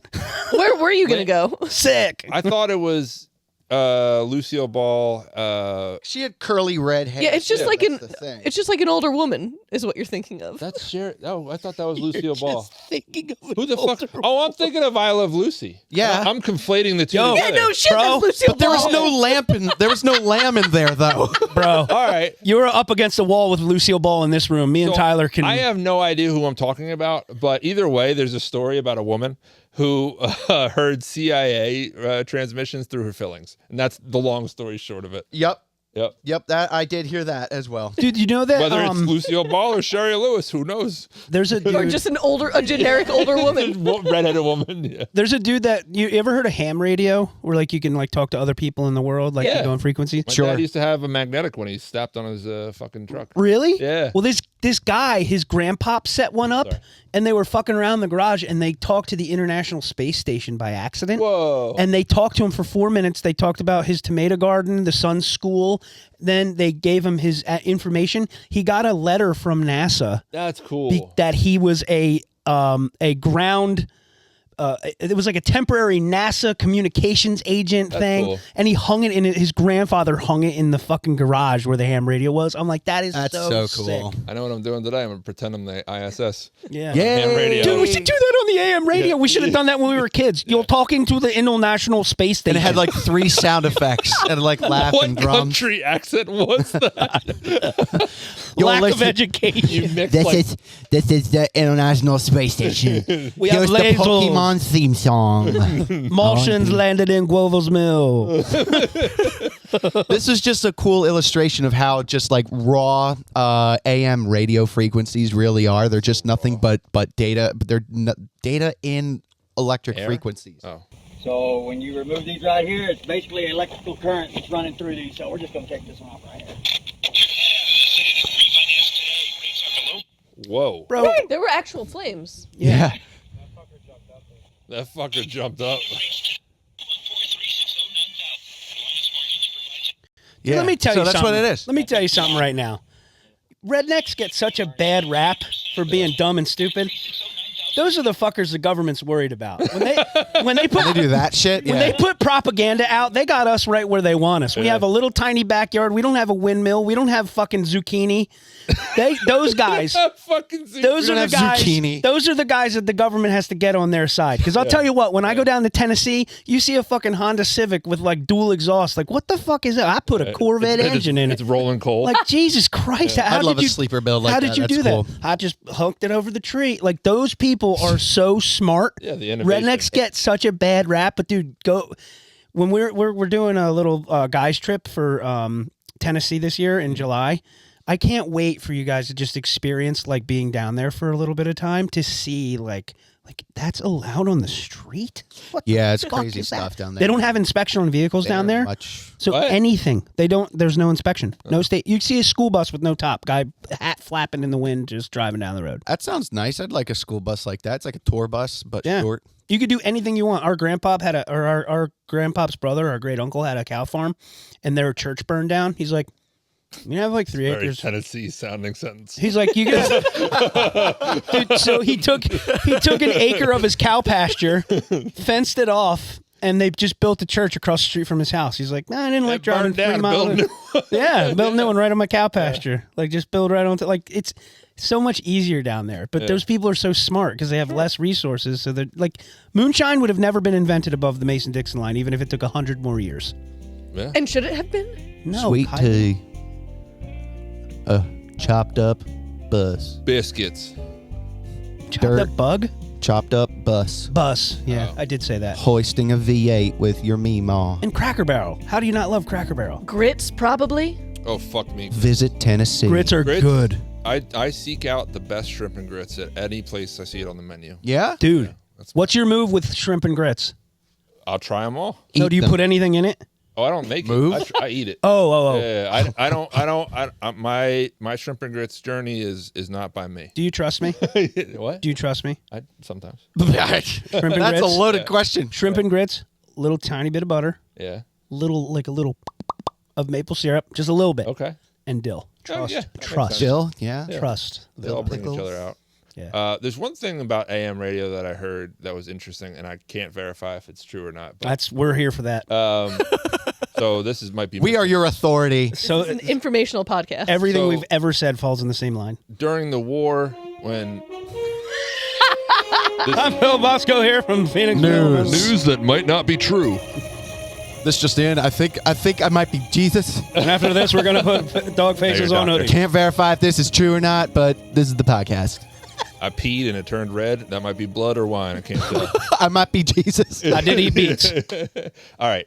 Where were you gonna go? Sick. I thought it was Lucille Ball. She had curly red hair. Yeah, it's just like that's the thing. it's just like an older woman is what you're thinking of. That's Sherry. Oh, I thought that was Lucille Ball. Thinking of Who the fuck? Oh, I'm thinking of I Love Lucy. Yeah. I'm conflating the two Yo. Yeah, together. no shit. Bro, That's Lucille But there was Ball. no lamp in there was no lamb in there though. Bro. All right. You were up against the wall with Lucille Ball in this room. Me and So, Tyler can. I have no idea who I'm talking about, but either way, there's a story about a woman who heard CIA transmissions through her fillings, and that's the long story short of it. Yep, that I did hear that as well. Dude, you know that Whether it's Lucille Ball or Sherry Lewis, who knows? there's a Or dude, just a generic older woman. Redheaded woman. Yeah. there's a dude that you ever heard of ham radio, where like you can like talk to other people in the world, like Yeah. you go on frequencies. My Sure. dad used to have a magnetic when he stopped on his fucking truck. Really? Yeah. Well, this guy, his grandpop set one up, Sorry. and they were fucking around the garage, and they talked to the International Space Station by accident. Whoa. And they talked to him for 4 minutes. They talked about his tomato garden, the son's school. Then they gave him his information. He got a letter from NASA That's cool. that he was a ground. It was like a temporary NASA communications agent That's thing, cool. and he hung it in his grandfather hung it in the fucking garage where the ham radio was. I'm like, that is That's so so sick. cool. I know what I'm doing today. I'm going to pretend I'm the ISS. Yeah. Ham radio. Dude, we should do that on the AM radio. We should have done that when we were kids. You're talking to the International Space And Station. it had like 3 sound effects and like laugh What and drums. country accent was that? You'll lack of listen- education. You mixed like This is the International Space Station. We have Here's the lasers. Pokemon theme song. Martians landed in Glover's Mill. This is just a cool illustration of how just like raw AM radio frequencies really are. They're just nothing but data. But they're data in electric Air? frequencies. Oh. So when you remove these right here, it's basically electrical current that's running through these. So we're just going to take this one off right here. Whoa. Bro, There were actual flames. Yeah. That fucker jumped up. Yeah. let me tell so you that's something. what it is. Let me tell you something right now. Rednecks get such a bad rap for being dumb and stupid. Those are the fuckers the government's worried about. When they put They do that shit. when they put propaganda out, they got us right where they want us. We have a little tiny backyard. We don't have a windmill. We don't have fucking zucchini. Those guys. Fucking Those We are don't the have guys. zucchini. Those are the guys that the government has to get on their side. Because I'll tell you what, when I go down to Tennessee, you see a fucking Honda Civic with like dual exhaust. Like, what the fuck is that? I put a Corvette engine in It's it. rolling coal. Like, Jesus Christ! How I'd love did a you sleeper build like How that. did you That's do cool. that? I just hooked it over the tree. Like, those people are so smart. Yeah, the innovation. Rednecks get such a bad rap, but dude, go when we're doing a little guys trip for Tennessee this year in July. I can't wait for you guys to just experience like being down there for a little bit of time to see like that's allowed on the street. What the Yeah, it's fuck crazy is that? stuff down there. They don't have inspection on vehicles down there. So What? anything they don't. There's no inspection. No state. You see a school bus with no top, guy hat flapping in the wind, just driving down the road. That sounds nice. I'd like a school bus like that. It's like a tour bus, but Yeah. short. You could do anything you want. Our grandpop had our grandpop's brother, our great uncle, had a cow farm, and their church burned down. He's like, you have like 3 Very acres. Tennessee sounding sentence. He's like, you guys. Dude, so he took an acre of his cow pasture, fenced it off, and they just built a church across the street from his house. He's like, I didn't like driving burned down, 3 miles. built a new one. Yeah, built a new one right on my cow pasture. Like, just build right onto. Like, it's so much easier down there. But those people are so smart because they have less resources. So they're like, moonshine would have never been invented above the Mason-Dixon line, even if it took 100 more years. Yeah. And should it have been? No, Sweet Kyle. tea. Chopped up bus. Biscuits. Chopped Dirt. up bug. Chopped up bus. Bus. Yeah, Oh. I did say that. Hoisting a V8 with your Meemaw. And Cracker Barrel. How do you not love Cracker Barrel? Grits, probably. Oh, fuck me. Visit Tennessee. Grits are Grits? good. I seek out the best shrimp and grits at any place I see it on the menu. Yeah? Dude, That's what's your move with shrimp and grits? I'll try them all. So Eat do you them. put anything in it? Oh, I don't make Move? it. I eat it. Oh. Yeah, my shrimp and grits journey is not by me. Do you trust me? What? Do you trust me? Sometimes. Shrimp and That's grits? a loaded question. Shrimp and grits, little tiny bit of butter, Yeah. a little of maple syrup, just a little bit, Okay. and dill. Oh, Trust. yeah, that makes Trust. sense. Jill? Yeah. Trust. They all bring each pickles. other out. Yeah. There's one thing about AM radio that I heard that was interesting, and I can't verify if it's true or not. But, We're here for that. so this might be. We are your authority. So It's an informational podcast. everything So- we've ever said falls in the same line. during the war when. I'm Bill Bosco here from Phoenix. News. News that might not be true. This just in. I think I might be Jesus. And after this, we're gonna put dog faces Hey, on doctor. hoodies. Can't verify if this is true or not, but this is the podcast. I peed and it turned red. That might be blood or wine. I can't tell. I might be Jesus. I did eat beets. All right.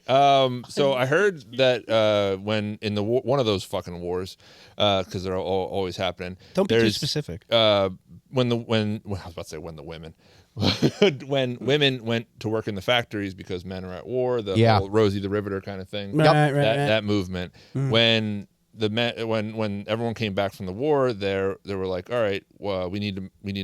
So I heard that when in the one of those fucking wars, because they're always happening. Don't be too there's, specific. When I was about to say when the women. When women went to work in the factories because men are at war, the Yeah. whole Rosie the Riveter kind of thing. Right. That movement. When the men, when everyone came back from the war, they were like, all right, well, we need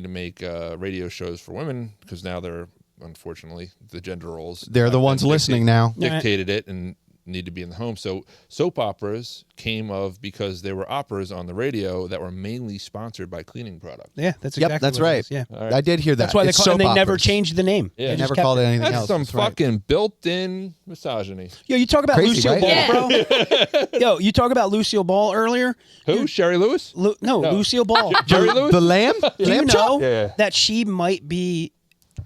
to make radio shows for women because now they're unfortunately the gender roles. They're the have ones been listening now. dictated it and need to be in the home. So soap operas came of because they were operas on the radio that were mainly sponsored by cleaning products. Yeah, that's Yep, exactly that's what it right. is, Yeah. All right. I did hear that. That's why It's they soap never operas. changed the name. Yeah. They They never just called kept it anything That's else. some That's right. fucking built-in misogyny. Yo, you talk about Crazy, Lucille right? Ball, bro. Yo, you talk about Lucille Ball earlier. Who? Sherry Lewis? No, Lucille Ball. Jerry Lewis? The lamb? Do you Lamb know chop? Yeah. that she might be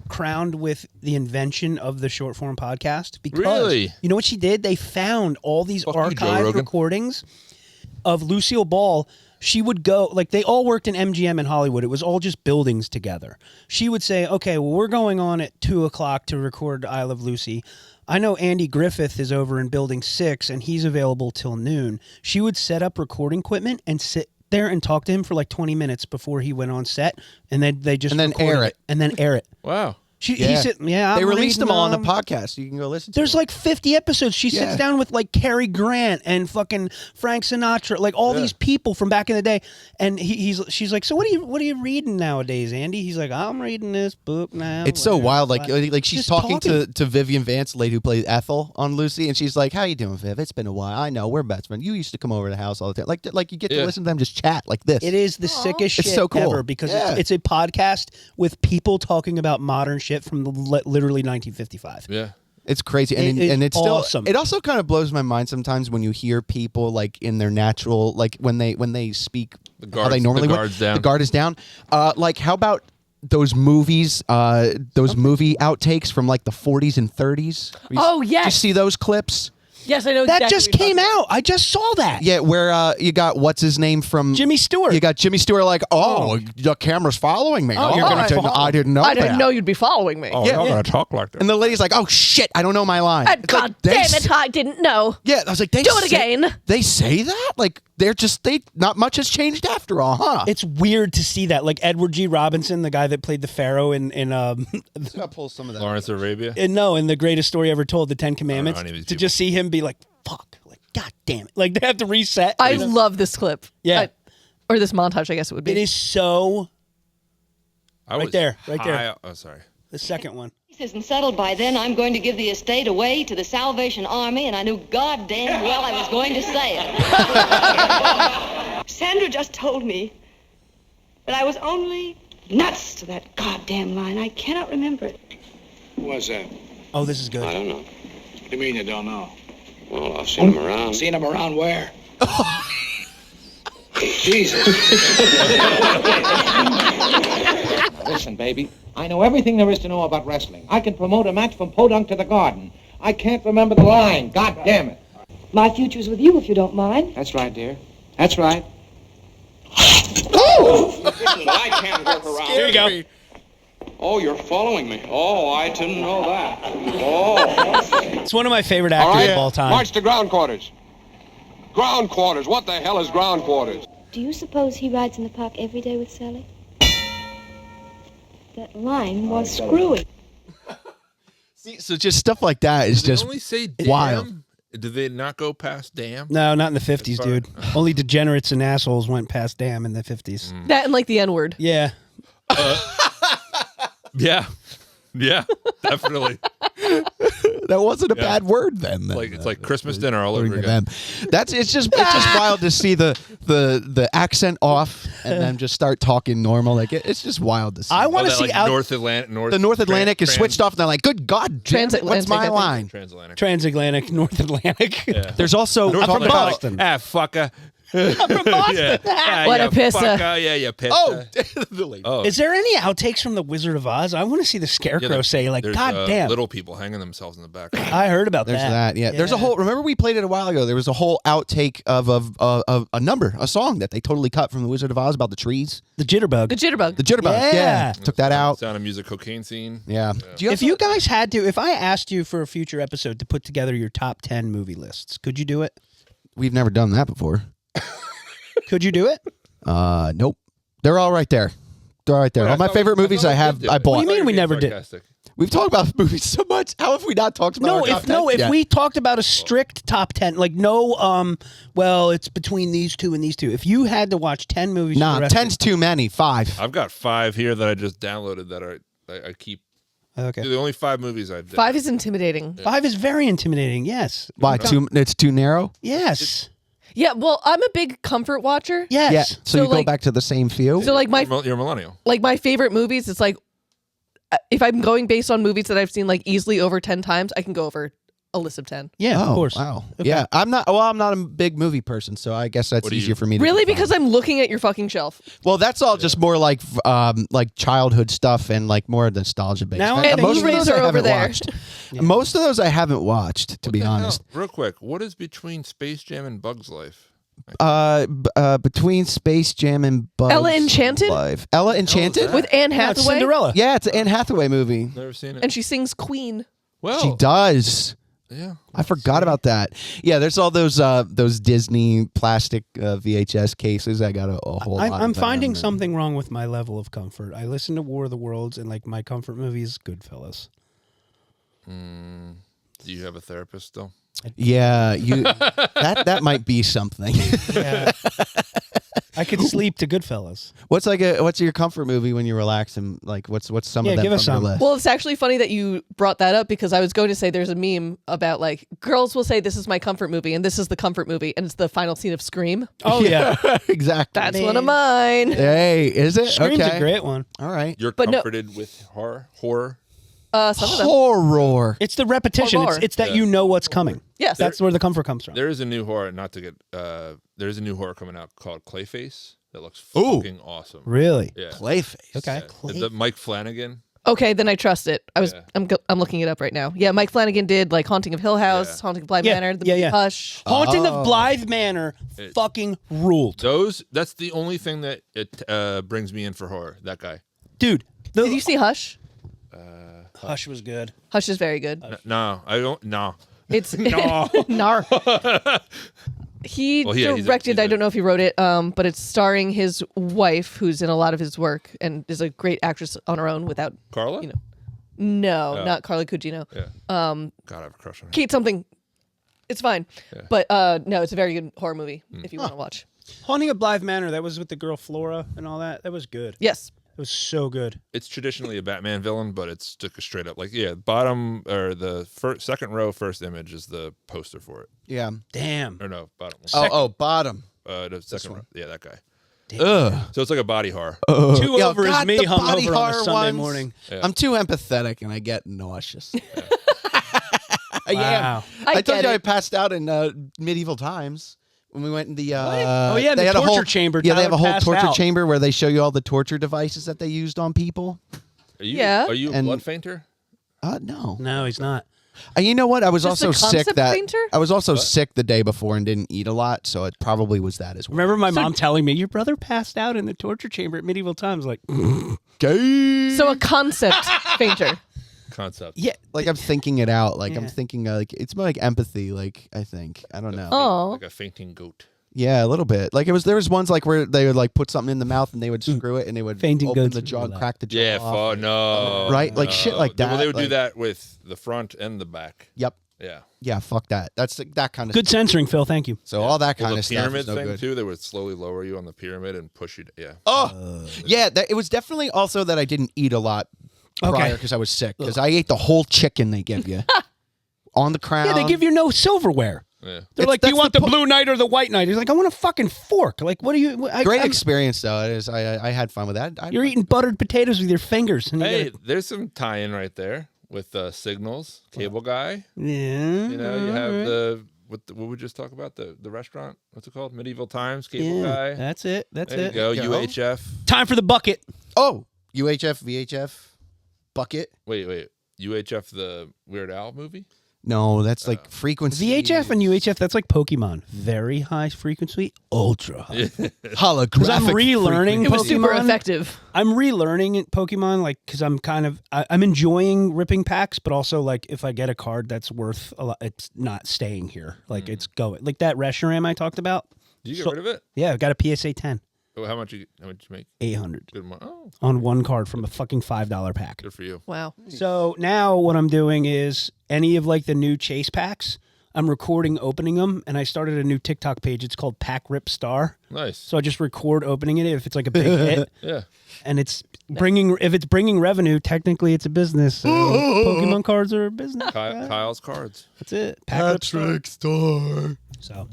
crowned with the invention of the short form podcast? Because Really? you know what she did? They found all these Fuck you, Joe archived Rogan. recordings of Lucille Ball. She would go, like, they all worked in MGM in Hollywood. It was all just buildings together. She would say, okay, well, we're going on at 2:00 to record I Love Lucy. I know Andy Griffith is over in building 6 and he's available till noon. She would set up recording equipment and sit there and talk to him for like 20 minutes before he went on set, and then they just And then recorded air it. and then air it. Wow. He's sitting, They I'm released them reading, all on the podcast. You can go listen to There's them. like 50 episodes. She sits Yeah. down with like Cary Grant and fucking Frank Sinatra, like all these people from back in the day. And she's like, so what are you reading nowadays, Andy? He's like, I'm reading this book now. It's so wild. Like she's Just talking to Vivian Vance, the lady who plays Ethel on Lucy, and she's like, "How you doing, Viv? It's been a while. I know we're best friends. You used to come over to the house all the time. Like you get to Yeah. listen to them just chat like this. It is the sickest It's shit so cool. ever because Yeah. it's a podcast with people talking about modern shit from literally 1955. Yeah. It's crazy, and It is and it's awesome. still. It also kind of blows my mind sometimes when you hear people like in their natural, like when they speak how they normally the would. guard's down. The guard is down. Like how about those movies, those movie outtakes from like the 40s and 30s? Oh, yes. Did you see those clips? Yes, I know That exactly just what you're came talking out. I just saw that. Yeah, where you got what's his name from Jimmy Stewart. You got Jimmy Stewart like, the camera's following me. Oh, you're gonna follow. I didn't know. I didn't that. know you'd be following me. Oh, Yeah, y'all yeah. gotta talk like that. And the lady's like, oh shit, I don't know my line. And It's like, God damn it, I didn't know. Yeah, I was like, Do it again. They say that? Like, not much has changed after all, huh? It's weird to see that. Like Edward G. Robinson, the guy that played the Pharaoh in Gotta pull some of that. Lawrence of Arabia. in the greatest story ever told, the Ten Commandments. any of these To people. just see him be like, fuck, like, God damn it. Like they have to reset. I love this clip. Yeah. Or this montage, I guess it would be. It is so I was there. high- Oh, sorry. the second one. Isn't settled by then, I'm going to give the estate away to the Salvation Army, and I knew goddamn well I was going to say it. Sandra just told me that I was only nuts to that goddamn line. I cannot remember it. What's that? Oh, this is I good. don't know. What do you mean you don't know? Well, I've seen him around. Seen him around where? Jesus. Listen, baby, I know everything there is to know about wrestling. I can promote a match from Podunk to the Garden. I can't remember the line. God damn it. My future's with you, if you don't mind. That's right, dear. That's right. I can't work around. Here you go. Oh, you're following me. Oh, I didn't know that. Oh. It's one of my favorite actors of all time. March to ground quarters. Ground quarters. What the hell is ground quarters? Do you suppose he rides in the park every day with Sally? That line was screwy. See, so just stuff like that is Did they just only say damn? wild. Did they not go past damn? No, not in the 50s, Sorry. dude. Only degenerates and assholes went past damn in the 50s. That and like the N word. Yeah. Yeah. Yeah, definitely. That wasn't a Yeah. bad word then. Like it's like Christmas dinner all over According to again. them. It's just wild to see the accent off and then just start talking normal. Like it's just wild to see. I want to that, see like, out North Atlantic. the North Atlantic is switched off and they're like, good God, damn it, what's Transatlantic, my I think. line? Transatlantic. transatlantic, North Atlantic. Yeah. There's also I'm from Boston. Ah, fucker. I'm from Boston. Yeah, What you a pisser. fucker. Yeah, you pisser. oh, the lady. Oh. Is there any outtakes from The Wizard of Oz? I want to see the Scarecrow Yeah, say, like, there's, God damn. little people hanging themselves in the back. I heard about There's that. that. Yeah. There's a whole. Remember we played it a while ago. There was a whole outtake of a song that they totally cut from The Wizard of Oz about the trees. The Jitterbug. The jitterbug. The jitterbug. Yeah. Took that out. Sound of Music cocaine scene. Yeah. Do you If you guys had to, if I asked you for a future episode to put together your top 10 movie lists, could you do it? We've never done that before. Could you do it? Nope. They're all right there. They're all right there. Wait, All my favorite movies I What bought. do you mean we never did? We've talked about movies so much. How have we not talked about No, our top if 10? if Yeah. we talked about a strict top 10, like no, well, it's between these two and these two. If you had to watch 10 movies, for the Nah, rest 10's too many. 5. I've got 5 here that I just downloaded that I keep. Okay. They're the only 5 movies I've done. 5 is intimidating. 5 is very intimidating. Yes. Why? It's too narrow? Yes. Yeah, well, I'm a big comfort watcher. Yes. Yeah. So you go like- back to the same few? So like You're a millennial. my favorite movies, it's like if I'm going based on movies that I've seen like easily over 10 times, I can go over a list of 10. Yeah, Oh, of course. wow. Okay. Yeah, I'm not a big movie person, so I guess that's What do you- easier for me to Really? define. Because I'm looking at your fucking shelf. Well, that's all just more like childhood stuff and like more nostalgia based. Now And most of Blu-rays those I are over haven't there. watched. Most of those I haven't watched, to be honest. Real quick, what is between Space Jam and Bug's Life? Between Space Jam and Bugs Ella Enchanted? Life. Ella Enchanted? that? With Anne Yeah, it's Hathaway. Cinderella. Yeah, it's an Anne Hathaway movie. Never seen it. And she sings Queen. well, She does. yeah. I forgot about that. Yeah, there's all those Disney plastic VHS cases. I got a whole lot. I'm of them. finding something wrong with my level of comfort. I listen to War of the Worlds, and like my comfort movie is Goodfellas. Do you have a therapist still? Yeah, that might be something. Yeah. I could sleep to Goodfellas. What's your comfort movie when you relax and like what's some Yeah, of them give us from your some. list? Well, it's actually funny that you brought that up because I was going to say there's a meme about like girls will say this is my comfort movie and this is the comfort movie and it's the final scene of Scream. Oh yeah, exactly. That's one of mine. Hey, is it? Scream's okay. a great one. All right. You're But no- comforted with horror. Some of them. Horror. It's the repetition. Horror. It's that you know what's coming. Yes. That's where the comfort comes from. There is a new horror. Not to get. There's a new horror coming out called Clayface that looks Ooh. fucking awesome. Really? Yeah. Clayface. Okay. Yeah. The Mike Flanagan. Okay, then I trust it. Yeah. I'm looking it up right now. Yeah, Mike Flanagan did like Haunting of Hill House, Yeah. Haunting of Bly Yeah, Manor, the yeah, movie yeah. Hush. Haunting of Blythe Manor fucking ruled. That's the only thing that it brings me in for horror. That guy. Dude, Did you see Hush? Hush was good. Hush is very good. No, I don't. No. It's No. Nar. He he's directed. I don't know if he wrote it, but it's starring his wife, who's in a lot of his work and is a great actress on her own. Without Carla, no, not Carla Gugino. Yeah. God, I have a crush on her. Kate something. It's fine, but no, it's a very good horror movie if you want to watch. Haunting of Blythe Manor. That was with the girl Flora and all that. That was good. Yes. It was so good. It's traditionally a Batman villain, but it's took a straight up bottom or the second row first image is the poster for it. Yeah. Damn. Or no, bottom. Bottom. The second row. Yeah, that guy. Ugh. So it's like a body horror. Two over is me the hung body over on a horror Sunday ones. morning. Yeah. I'm too empathetic and I get nauseous. Wow. I told you I passed out in medieval times when we went in the. Oh yeah, they the had a torture whole chamber. Yeah, they have a Tyler whole passed torture out. chamber where they show you all the torture devices that they used on people. Are you, Yeah. Are you a And- blood fainter? No. No, he's not. You know what? I was Just also a sick concept that fainter? I was also sick the day before and didn't eat a lot, so it probably was that as well. Remember my mom telling me your brother passed out in the torture chamber at medieval times? Like, Gay. So a concept fainter. Concept. yeah, Like I'm thinking it out. Like I'm Yeah. thinking like it's more like empathy. Like I think I don't know. Oh. Like a fainting goat. Yeah, a little bit. Like there was ones like where they would like put something in the mouth and they would screw it and they would Fainting open goats the would jaw do and that. crack the jaw. Yeah, off. no. Right? Like shit like that. Well, they would do like- that with the front and the back. Yep. Yeah. Yeah. Fuck that. That's that kind of good censoring, Phil. Thank you. So all that Well, kind the of stuff pyramid is no thing good. too. They would slowly lower you on the pyramid and push you. Yeah. Oh, yeah. It was definitely also that I didn't eat a lot prior Okay. because I was sick. Because I ate the whole chicken they give you on the crown. Yeah, they give you no silverware. Yeah. They're It's- like, do you that's want the the blue knight or the white knight? He's like, I want a fucking fork. Like, what do you? Great experience though. It is. I had fun with that. You're eating buttered potatoes with your fingers. And you Hey, gotta- there's some tie-in right there with Signals, Cable Guy. yeah. You know, you have what we just talked about the restaurant. What's it called? Medieval Times, Cable Guy. That's it. That's There it. you go. Go. UHF. Time for the bucket. Oh, UHF, VHF, bucket. Wait. UHF, the Weird Al movie. No, that's like frequency. VHF and UHF, that's like Pokemon. Very high frequency, ultra high. holographic. Because I'm relearning It was Pokemon. super effective. I'm relearning Pokemon, like, because I'm enjoying ripping packs, but also, like, if I get a card that's worth a lot, it's not staying here. Like, it's going. Like that Reshiram I talked about. Did you get rid of it? Yeah, I got a PSA 10. Oh, how much you make? 800 Good one. Oh, on one card from a fucking $5 pack. good for you. Wow. So now what I'm doing is any of like the new chase packs, I'm recording opening them, and I started a new TikTok page. It's called Pack Rip Star. Nice. So I just record opening it if it's like a big hit, Yeah. and it's bringing revenue. Technically, it's a business. So Pokemon cards are a business. Kyle's cards. That's it. Pack Rip Star. So,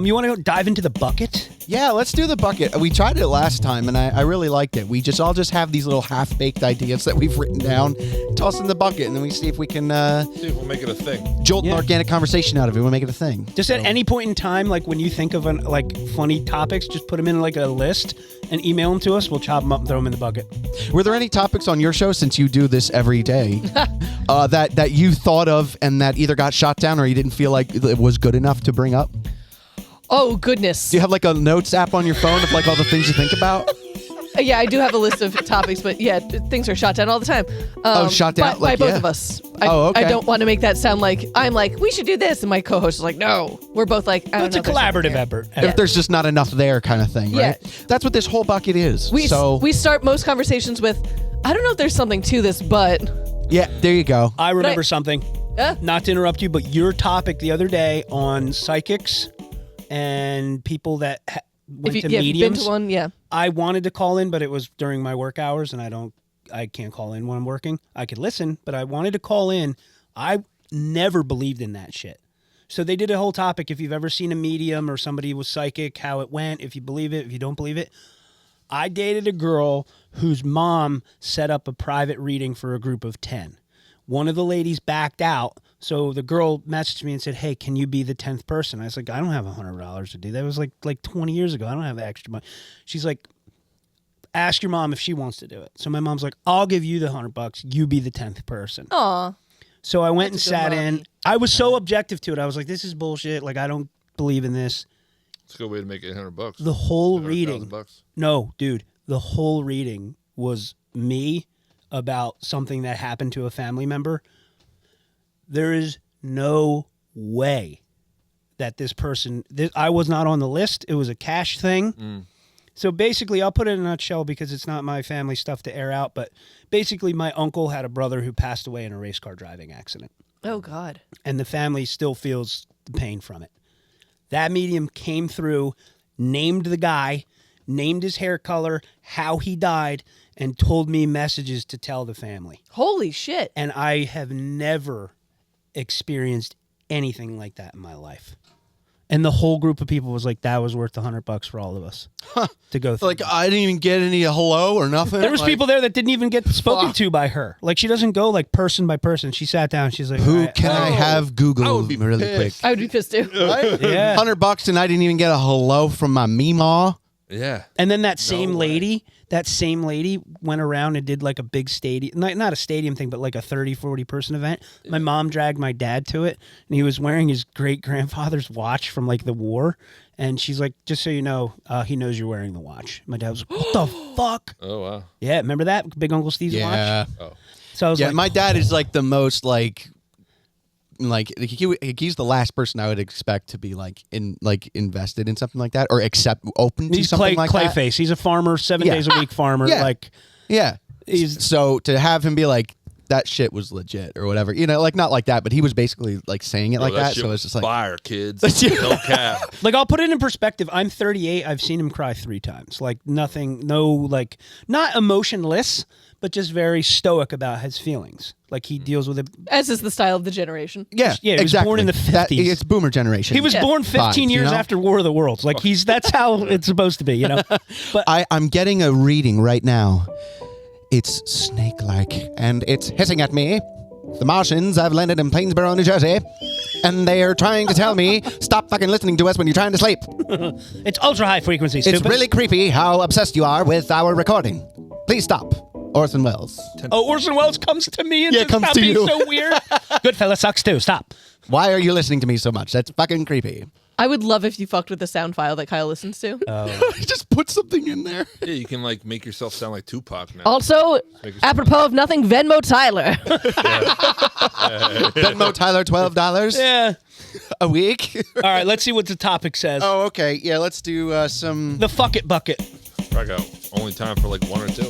you want to go dive into the bucket? Yeah, let's do the bucket. We tried it last time, and I really liked it. We all just have these little half-baked ideas that we've written down, toss in the bucket, and then we see if we can See if we'll make it a thing. jolt an Yeah. organic conversation out of it. We'll make it a thing. Just at any point in time, like when you think of like funny topics, just put them in like a list and email them to us. We'll chop them up and throw them in the bucket. Were there any topics on your show, since you do this every day, that you thought of and that either got shot down or you didn't feel like it was good enough to bring up? Oh, goodness. Do you have like a notes app on your phone of like all the things you think about? Yeah, I do have a list of topics, but yeah, things are shot down all the time. Shot down? by Like, both yeah. of us. Okay. I don't want to make that sound like I'm like, we should do this, and my co-host is like, no. We're both like, I don't It's know. a there's something collaborative here. effort. If there's just not enough there kind of thing, right? Yeah. That's what this whole bucket is. We so, start most conversations with, I don't know if there's something to this, but yeah, there you go. I remember Right. something. Not to interrupt you, but your topic the other day on psychics and people that went if to you've been mediums. to one, yeah. I wanted to call in, but it was during my work hours, and I can't call in when I'm working. I could listen, but I wanted to call in. I never believed in that shit. So they did a whole topic. If you've ever seen a medium or somebody was psychic, how it went, if you believe it, if you don't believe it. I dated a girl whose mom set up a private reading for a group of 10. One of the ladies backed out. So the girl messaged me and said, hey, can you be the 10th person? I was like, I don't have $100 to do that. It was like 20 years ago. I don't have extra money. She's like, ask your mom if she wants to do it. So my mom's like, I'll give you the $100. You be the 10th person. Aw. So I went That's and a good sat mommy. in. I was so objective to it. I was like, this is bullshit. Like, I don't believe in this. It's a good way to make $800. The whole $800,000 reading. No, dude. The whole reading was me about something that happened to a family member. There is no way that this person, I was not on the list. It was a cash thing. So basically, I'll put it in a nutshell because it's not my family stuff to air out, but basically my uncle had a brother who passed away in a race car driving accident. Oh, God. And the family still feels the pain from it. That medium came through, named the guy, named his hair color, how he died, and told me messages to tell the family. Holy shit. And I have never experienced anything like that in my life. And the whole group of people was like, that was worth $100 for all of us to go through. Like, I didn't even get any hello or nothing. There was like, people there that didn't even get spoken to by her. Like, she doesn't go like person by person. She sat down. She's like, who can I have Google really quick? I would be pissed too. Right? Yeah. $100 and I didn't even get a hello from my meemaw. Yeah. And then that same lady went around and did like a big stadium, not a stadium thing, but like a 30, 40 person event. My mom dragged my dad to it, and he was wearing his great grandfather's watch from like the war. And she's like, just so you know, he knows you're wearing the watch. My dad was like, what the fuck? Oh, wow. Yeah, remember that? Big Uncle Steve's watch? Oh. So I was like, my dad is like the most like he's the last person I would expect to be invested in something like that or open to he's something like that. Clayface. He's a farmer, 7 days a week farmer. Yeah. He's so to have him be like, that shit was legit or whatever, like not like that, but he was basically like saying it like that. Shit So it's just like fire, kids. No cap. Like, I'll put it in perspective. I'm 38. I've seen him cry 3 times. Like nothing, not emotionless, but just very stoic about his feelings. Like he deals with it. As is the style of the generation. Yeah, he was exactly. born in the 50s. It's boomer generation. He was born 15 years after War of the Worlds. Like that's how it's supposed to be, But I'm getting a reading right now. It's snake-like, and it's hissing at me. The Martians have landed in Plainsboro, New Jersey, and they are trying to tell me, stop fucking listening to us when you're trying to sleep. It's ultra-high frequency, stupid. It's really creepy how obsessed you are with our recording. Please stop. Orson Welles. Oh, Orson Welles comes to me and says, comes stop to being you. so weird. Goodfella sucks too. Stop. Why are you listening to me so much? That's fucking creepy. I would love if you fucked with the sound file that Kyle listens to. Just put something in there. Yeah, you can make yourself sound like Tupac now. Also, apropos of nothing, Venmo Tyler. Venmo Tyler $12 Yeah. a week. All right, let's see what the topic says. Oh, okay. Yeah, let's do some. The fuck it bucket. I got only time for like 1 or 2.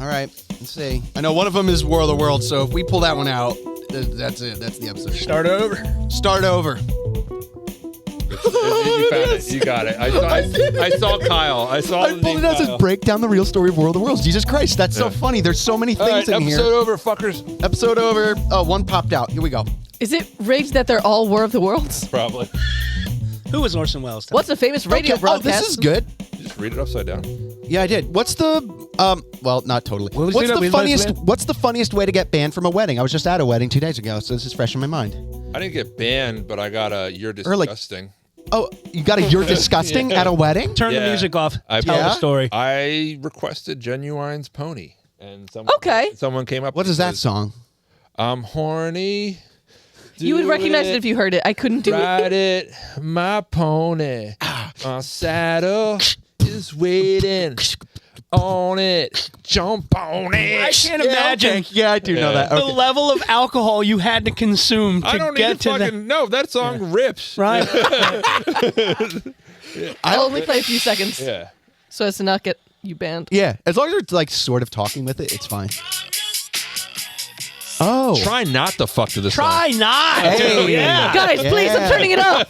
All right. Let's see. I know one of them is War of the Worlds, so if we pull that one out, that's it. That's the episode. Start over. Start over. You found it. You got it. I saw Kyle. I pulled it out. It says break down the real story of War of the Worlds. Jesus Christ, that's so funny. There's so many things in here. Episode over, fuckers. Episode over. Oh, one popped out. Here we go. Is it rigged that they're all War of the Worlds? Probably. Who was Orson Welles? What's a famous radio broadcast? Oh, this is good. You just read it upside down. Yeah, I did. What's the well, not totally. What's the funniest way to get banned from a wedding? I was just at a wedding 2 days ago, so this is fresh in my mind. I didn't get banned, but I got a "you're disgusting." Oh, you got a "you're disgusting" at a wedding? Turn the music off. Tell the story. I requested Genuine's Pony, and someone came up. What is that song? I'm horny. You would recognize it if you heard it. I couldn't do Ride it, my pony. My saddle is waiting on it. Jump on it. I can't imagine. Okay. Yeah, I do know that. The level of alcohol you had to consume to I don't get even to fucking know. That song rips. Right. I'll only play a few seconds. Yeah. So as to not get you banned. Yeah, as long as you're like sort of talking with it, it's fine. Oh. Try not to fuck to this Try song. not. Hey. Yeah. Guys, please, I'm turning it up.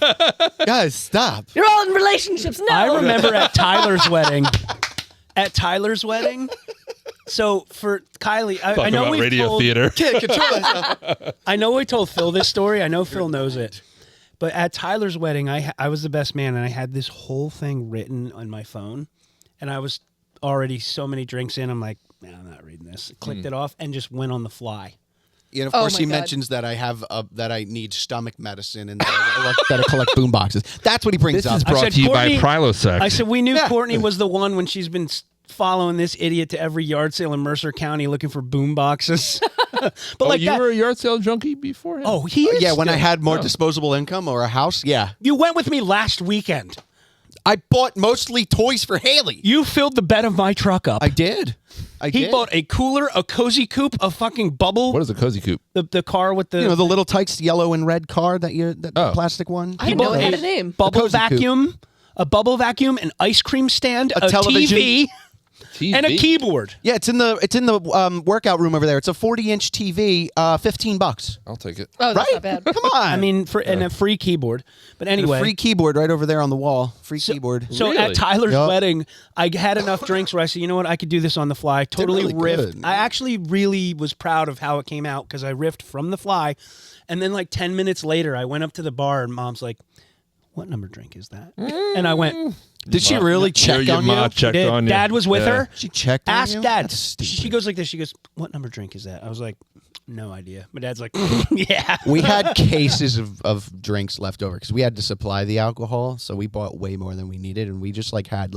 Guys, stop. You're all in relationships now. I remember at Tyler's wedding. At Tyler's wedding. So for Kylie, I know we radio theater. I know we told Phil this story. I know Phil knows it. But at Tyler's wedding, I was the best man, and I had this whole thing written on my phone, and I was already so many drinks in. I'm like, man, I'm not reading this. Clicked it off and just went on the fly. Yeah, and of course he mentions that I have that I need stomach medicine and that I collect boom boxes. That's what he brings This up. is brought to you by Prilosec. I said we knew Courtney was the one when she's been following this idiot to every yard sale in Mercer County looking for boom boxes. But you were a yard sale junkie before him? Oh, he is. Yeah, when I still. had more disposable income or a house. Yeah, You went with me last weekend. I bought mostly toys for Haley. You filled the bed of my truck up. I did. He bought a cooler, a cozy coupe, a fucking bubble. What is a cozy coupe? The car with the the little Tykes yellow and red car the plastic one. I didn't know it had a name. Bubble vacuum, a bubble vacuum, an ice cream stand, a television. TV. And a keyboard. Yeah, it's in the workout room over there. It's a 40-inch TV, $15. I'll take it. Oh, that's right? not bad. Come on. I mean, and a free keyboard. But anyway, a free keyboard right over there on the wall. Free keyboard. So Really? at Tyler's Yep. wedding, I had enough drinks where I said, you know what, I could do this on the fly. Totally really riffed. good. I actually really was proud of how it came out because I riffed from the fly. And then like 10 minutes later, I went up to the bar and Mom's like, what number drink is that? And I went... Did she really check your on ma you? checked on you. Dad was with her. She checked on Ask you? Dad. That's stupid. She goes like this. She goes, what number drink is that? I was like, no idea. My dad's like, yeah. We had cases of drinks left over because we had to supply the alcohol, so we bought way more than we needed, and we just had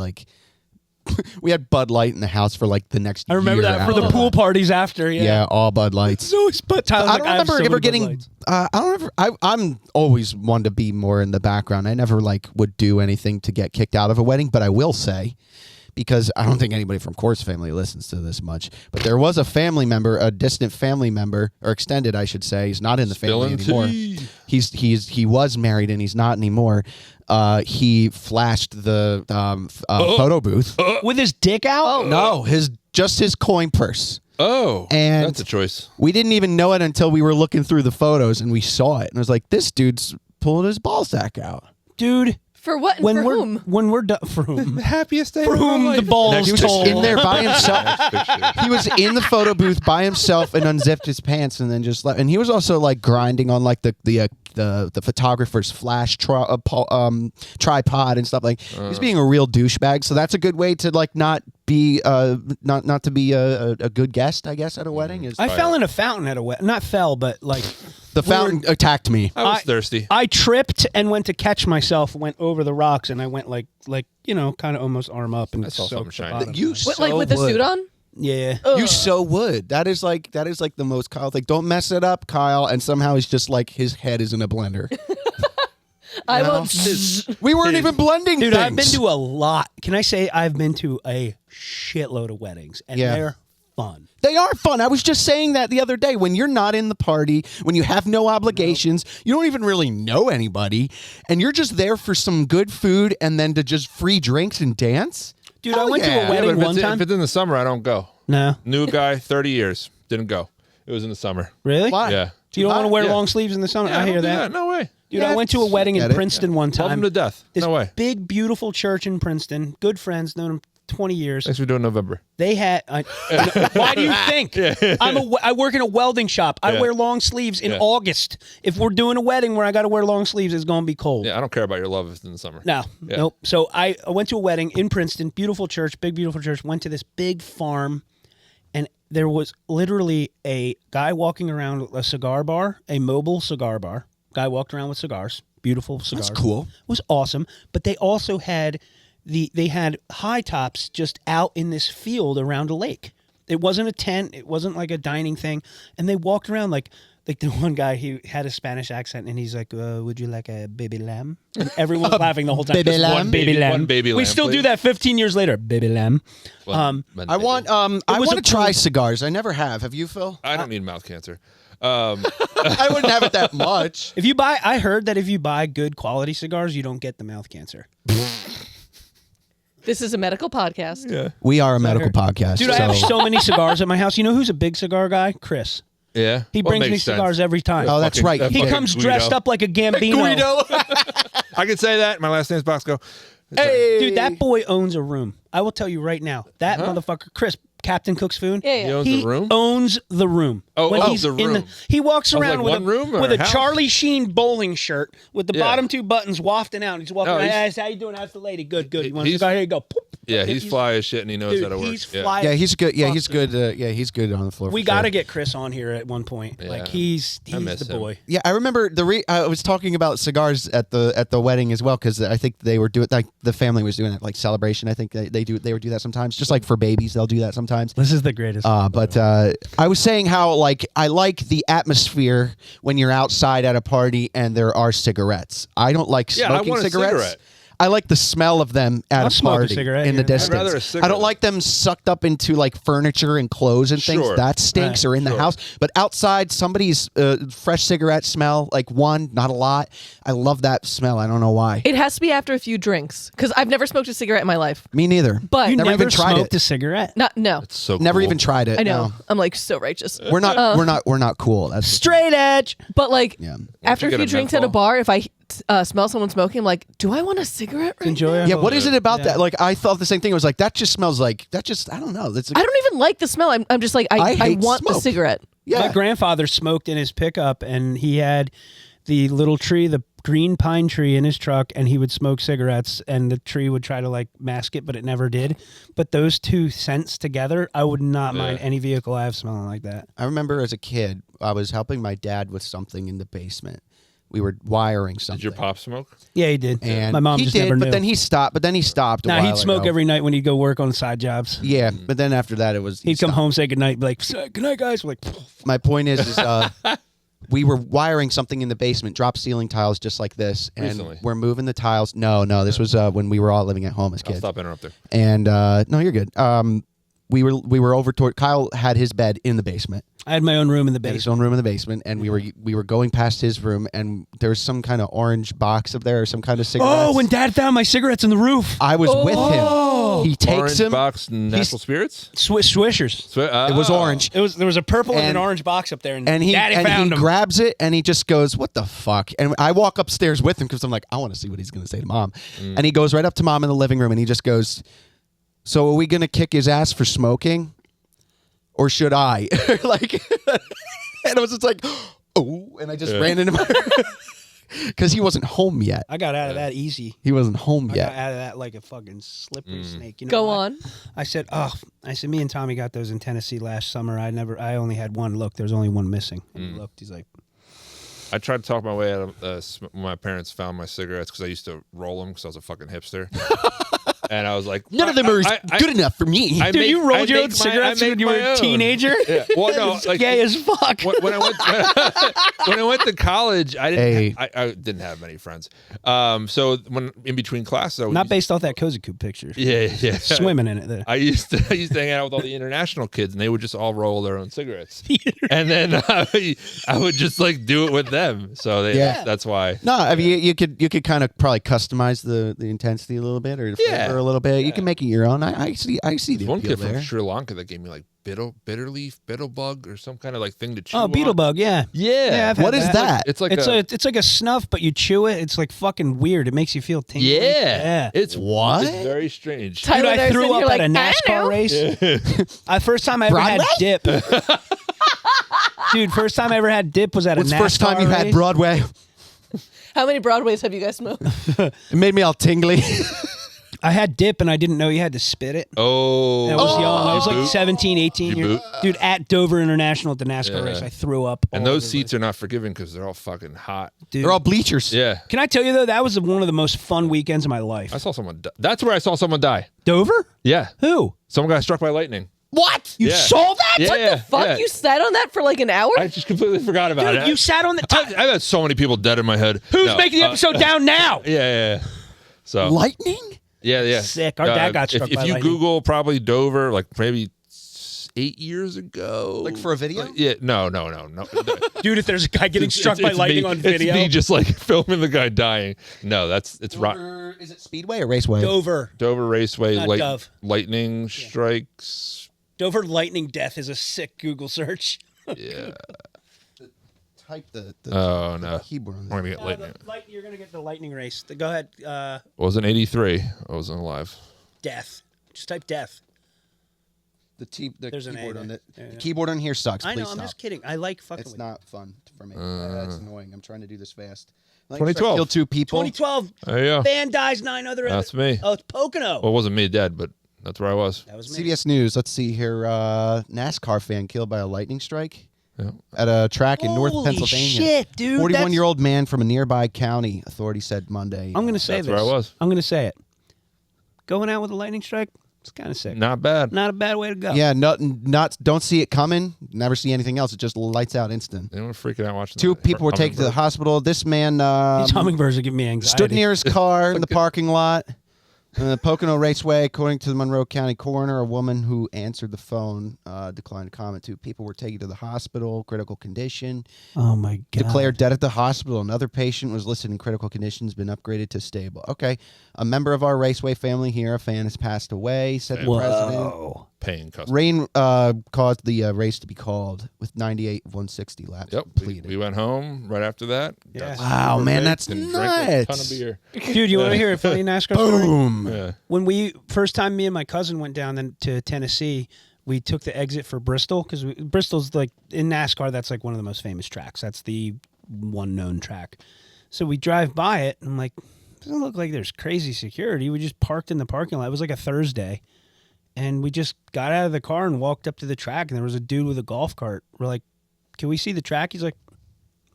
we had Bud Light in the house for the next year. I remember that for after the pool parties after. Yeah, all Bud Lights. So, but Tyler's I like, don't I have remember so ever many Bud getting. Lights. I don't ever. I'm always one to be more in the background. I never would do anything to get kicked out of a wedding, but I will say, because I don't think anybody from Court's family listens to this much, but there was a family member, a distant family member, or extended, I should say. He's not in the family anymore. He was married and he's not anymore. He flashed the photo booth with his dick out. No, just his coin purse. Oh, and that's a choice. We didn't even know it until we were looking through the photos and we saw it, and I was like, "This dude's pulling his ball sack out, dude." For what? And When for we're whom? when we're done for whom? The happiest day For of my whom life. the balls He was just told. in there by himself. He was in the photo booth by himself and unzipped his pants and then just left. And he was also grinding on the photographer's flash tripod and stuff. He was being a real douchebag. So that's a good way to not be not to be a good guest, I guess, at a wedding. Is I fell in a fountain at a wedding. Not fell, but the fountain attacked me. I was thirsty. I tripped and went to catch myself. Went over the rocks and I went kind of almost arm up and I saw something shiny. With the suit on? Yeah. You so would. That is the most Kyle thing. Don't mess it up, Kyle. And somehow he's just his head is in a blender. I won't. We weren't even blending Dude, things. I've been to a lot. Can I say I've been to a shitload of weddings and they're fun. They are fun. I was just saying that the other day. When you're not in the party, when you have no obligations, you don't even really know anybody, and you're just there for some good food and then to just free drinks and dance. Dude, I went to a wedding but one time. if it's in the summer, I don't go. No. New guy, 30 years. Didn't go. It was in the summer. Really? Why? Yeah. You don't want to wear Yeah. long sleeves in the summer? Yeah, I hear don't do that. No way. Dude, I went to a wedding in Get it? Princeton one time. Love him to death. This No way. big, beautiful church in Princeton. Good friends, known them 20 years. Thanks for doing November. They had. Why do you think? I work in a welding shop. I wear long sleeves in August. If we're doing a wedding where I got to wear long sleeves, it's going to be cold. Yeah, I don't care about your love if it's in the summer. No, Yeah. nope. So I went to a wedding in Princeton. Beautiful church, big, beautiful church. Went to this big farm, and there was literally a guy walking around a cigar bar, a mobile cigar bar. Guy walked around with cigars. Beautiful cigars. That's cool. It was awesome. But they also had they had high tops just out in this field around a lake. It wasn't a tent. It wasn't like a dining thing. And they walked around like the one guy, he had a Spanish accent, and he's like, would you like a baby lamb? And everyone was laughing the whole time. Baby Just lamb? One baby lamb. One baby We lamb, still do please. that 15 years later. Baby lamb. I want to try cigars. I never have. Have you, Phil? I don't need mouth cancer. I wouldn't have it that much. I heard that if you buy good quality cigars, you don't get the mouth cancer. This is a medical podcast. Yeah. We are a medical podcast. Dude, I have so many cigars at my house. You know who's a big cigar guy? Chris. Yeah. He Well, brings me makes sense. cigars every time. Oh, that's right. He comes dressed up like a Gambino. I can say that. My last name's Bosco. Hey, Dude, that boy owns a room. I will tell you right now. That motherfucker, Chris, Captain Cook's Food. Yeah, yeah. He owns He the room? owns the room. Oh, When oh, he's the in room. he walks I was around like, with one room or with a a house? Charlie Sheen bowling shirt with the Yeah. bottom two buttons wafting out. He's walking Oh, around. he's- Hey, how you doing? How's the lady? Good, good. You want a He's- cigar? Here you go. Poop. Yeah, he's fly as shit and he knows Dude, how to work. he's Yeah. fly. Yeah, he's good. Yeah, he's Awesome. good. Yeah, he's good on the floor. We for got to sure. get Chris on here at one point. Yeah. Like he's miss the him. boy. Yeah, I remember I was talking about cigars at the wedding as well, because I think they were doing, like, the family was doing it, like celebration. I think they would do that sometimes, just like for babies they'll do that sometimes. This is the greatest. But I was saying how, like, I like the atmosphere when you're outside at a party and there are cigarettes. I don't like Yeah, I smoking want a cigarettes. cigarette. I like the smell of them at I'll a smoke a party cigarette, in the yeah. I'd rather a distance. cigarette. I don't like them sucked up into like furniture and clothes and things. Sure. That stinks. Or in the house, but outside, somebody's fresh cigarette smell, like one, not a lot. I love that smell. I don't know why. It has to be after a few drinks because I've never smoked a cigarette in my life. Me neither. But You never never even tried smoked it. a cigarette. No. So Never cool. even tried it. I know. no. I'm like so righteous. We're not. We're not cool. That's Straight edge. But like Yeah. after a you get few a drinks at a menthol? bar, if I smell someone smoking, I'm like, do I want a cigarette? Right Enjoy now? it. Yeah, what is it about Yeah. that? Like, I thought the same thing. It was like, that just smells like, that just, I don't know. That's I don't even like the smell. I'm just like, I hate want the smoke. cigarette. yeah. My grandfather smoked in his pickup, and he had the little tree, the green pine tree in his truck, and he would smoke cigarettes, and the tree would try to like mask it, but it never did. But those two scents together, I would not mind any vehicle I have smelling like that. I remember as a kid, I was helping my dad with something in the basement. We were wiring something. Did your pop smoke? Yeah, he did. And My mom he just did, never knew. but then he stopped. a Nah, while he'd smoke ago. every night when he'd go work on side jobs. Yeah, but then after that, it was. He'd come stopped. home, say goodnight, be like, good night, guys. We're like, My point is we were wiring something in the basement, drop ceiling tiles just like this, and Recently. we're moving the tiles. No, this was when we were all living at home as I'll kids. stop interrupting. And no, you're good. We were over toward. Kyle had his bed in the basement. I had my own room in the He had his basement. own room in the basement, and we were going past his room, and there was some kind of orange box up there, or some kind of cigarettes. Oh, when Dad found my cigarettes in the roof. I was with him, he takes Orange him. box natural spirits? Swishers. It was orange. There was a purple and an And- orange box up there, and And he Daddy found them. grabs it and he just goes, "What the fuck?" And I walk upstairs with him because I'm like, I want to see what he's going to say to Mom. And he goes right up to Mom in the living room and he just goes, "So are we going to kick his ass for smoking, or should I?" Like, and I was just like, "Oh!" And I just ran into my because he wasn't home yet. I got out of that easy. He wasn't home I yet. got out of that like a fucking slippery snake. You know Go why? on. I said, me and Tommy got those in Tennessee last summer. I only had one. Look, there's only one missing. And he looked. He's like, I tried to talk my way out of when my parents found my cigarettes because I used to roll them because I was a fucking hipster. And I was like, None of them are good enough for me. dude, you rolled your own cigarettes when you were a teenager? Yeah. Well, no, like gay as fuck. when I went to college, I didn't have many friends. So when in between classes, I would Not based off that Cozy Coop picture. yeah, Swimming in it there. I used to hang out with all the international kids, and they would just all roll their own cigarettes, and then I would just like do it with them. So that's why. No, I mean you could kind of probably customize the intensity a little bit or the flavor a little bit. You can make it your own. I see the One appeal kid there. from Sri Lanka that gave me like bitter leaf, bug, or some kind of like thing to chew. Oh, beetle on. bug, yeah. Yeah. I've had What is that? It's like it's like a snuff, but you chew it. It's like fucking weird. It makes you feel tingly. yeah. It's What? It's very strange. Tyler Dude, I Durden, threw you're up like, at a I know. NASCAR race. First time I ever had dip. Dude, first time I ever had dip was at What's a the NASCAR first time you had race. Broadway? How many Broadways have you guys smoked? It made me all tingly. I had dip and I didn't know you had to spit it. Oh. And I was young. I was You like boot? 17, 18 You years. boot? Dude, at Dover International at the NASCAR Yeah. race, I threw up. And all those over seats are not forgiving because they're all fucking hot. Dude. They're all bleachers. Yeah. Can I tell you though, that was one of the most fun weekends of my life. I saw someone. That's where I saw someone die. Dover? Yeah. Who? Someone got struck by lightning. What? You Yeah. saw that? Yeah, What yeah, the fuck? yeah. You sat on that for like an hour? I just completely forgot about Dude, it. you sat on the I've had so many people dead in my head. Who's No, making the episode down now? Yeah. So Lightning? yeah. Sick. Our dad got struck If by you lightning. Google probably Dover, like maybe 8 years ago. Like for a video? Yeah. No. Dude, if there's a guy getting struck by lightning on video. It's me just like filming the guy dying. No, it's rock. Is it Speedway or Raceway? Dover. Dover Raceway. Not Dove. Lightning strikes. Dover lightning death is a sick Google search. Yeah. Type the Oh no. keyboard on We're there. gonna get lightning. You're going to get the lightning race. Go ahead. It was in '83. I wasn't alive. Death. Just type death. The There's an keyboard A on there. it. The keyboard on here sucks. I know. Please I'm stop. just kidding. I like fucking It's with not fun for me. That's annoying. I'm trying to do this fast. Like, 2012. Kill 2 people. 2012. There you go. Van dies, 9 other. That's me. Oh, it's Pocono. Well, it wasn't me dead, but that's where I was. That was me. CBS News. Let's see here. NASCAR fan killed by a lightning strike Yeah. at a track in North Holy Pennsylvania. shit, dude. 41-year-old man from a nearby county, authorities said Monday. I'm going to say That's this. where I was. I'm going to say it. Going out with a lightning strike, It's kind of sick. Not bad. Not a bad way to go. Yeah, not don't see it coming. Never see anything else. It just lights out instant. Anyone freaking out watching? Two people were taken to the hospital. This man These hummingbirds are giving me anxiety. stood near his car in the parking lot. Pocono Raceway, according to the Monroe County coroner, a woman who answered the phone declined to comment. Two people were taken to the hospital, critical condition. Oh my God! Declared dead at the hospital. Another patient was listed in critical conditions, been upgraded to stable. Okay, a member of our Raceway family here, a fan, has passed away. Said the president. Paying customer. Rain caused the race to be called with 98 of 160 laps completed. We went home right after that. Yeah. Wow, man, that's and drank a ton of nuts. beer. Dude, you want to hear a funny NASCAR story? Boom. Yeah. When first time me and my cousin went down to Tennessee, we took the exit for Bristol because Bristol's like in NASCAR. That's like one of the most famous tracks. That's the one known track. So we drive by it, and I'm like, doesn't look like there's crazy security. We just parked in the parking lot. It was like a Thursday. And we just got out of the car and walked up to the track, and there was a dude with a golf cart. We're like, can we see the track? He's like,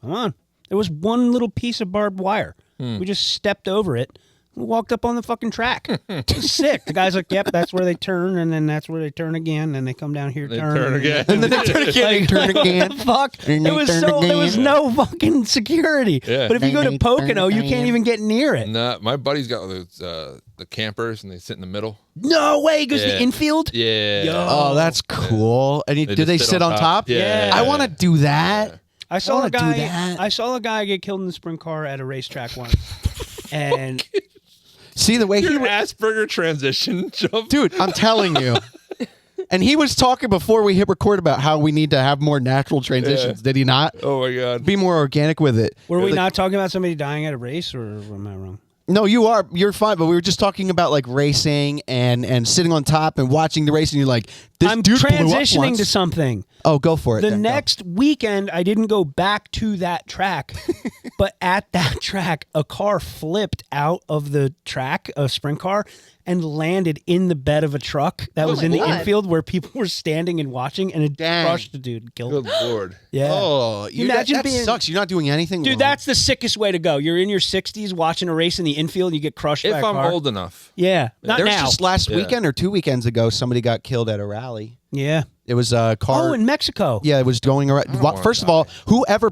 come on. There was one little piece of barbed wire. We just stepped over it and walked up on the fucking track. It was sick. The guy's like, yep, that's where they turn, and then that's where they turn again, and they come down here, turn again. And then they turn again. Like, turn again. What the fuck? And It they was turn there again. was no fucking security. Yeah. But if you go to Pocono, you can't even get near it. Nah, my buddy's got those the campers, and they sit in the middle. No way. He goes to Yeah. the infield? Yeah. Yo. Oh, that's cool. And They do just they sit on top? Yeah. I want to do that. I saw a wanna do guy. that. I saw a guy get killed in the sprint car at a racetrack once, and See the way he Your Asperger transition jump. Dude, I'm telling you. And he was talking before we hit record about how we need to have more natural transitions. Did he not? Oh my God. Be more organic with it. were we Like, not talking about somebody dying at a race, or am I wrong? No, you are. You're fine. But we were just talking about like racing and sitting on top and watching the race. And you're like, this I'm dude blew up transitioning once. to something. Oh, go for it. The then. Go. next weekend, I didn't go back to that track, but at that track, a car flipped out of the track, a sprint car, and landed in the bed of a truck that was my in the God. infield where people were standing and watching, and it Dang. crushed the dude, and killed Good him. Lord. Yeah. Oh, Imagine that being- sucks. You're not doing anything Dude, wrong. that's the sickest way to go. You're in your 60s watching a race in the infield, and you get crushed by If a I'm car. old enough. Yeah, not There's now. just last Yeah. weekend or 2 weekends ago, somebody got killed at a rally. Yeah. It was a car. Oh, in Mexico. Yeah, it was going around. wanna First of all, whoever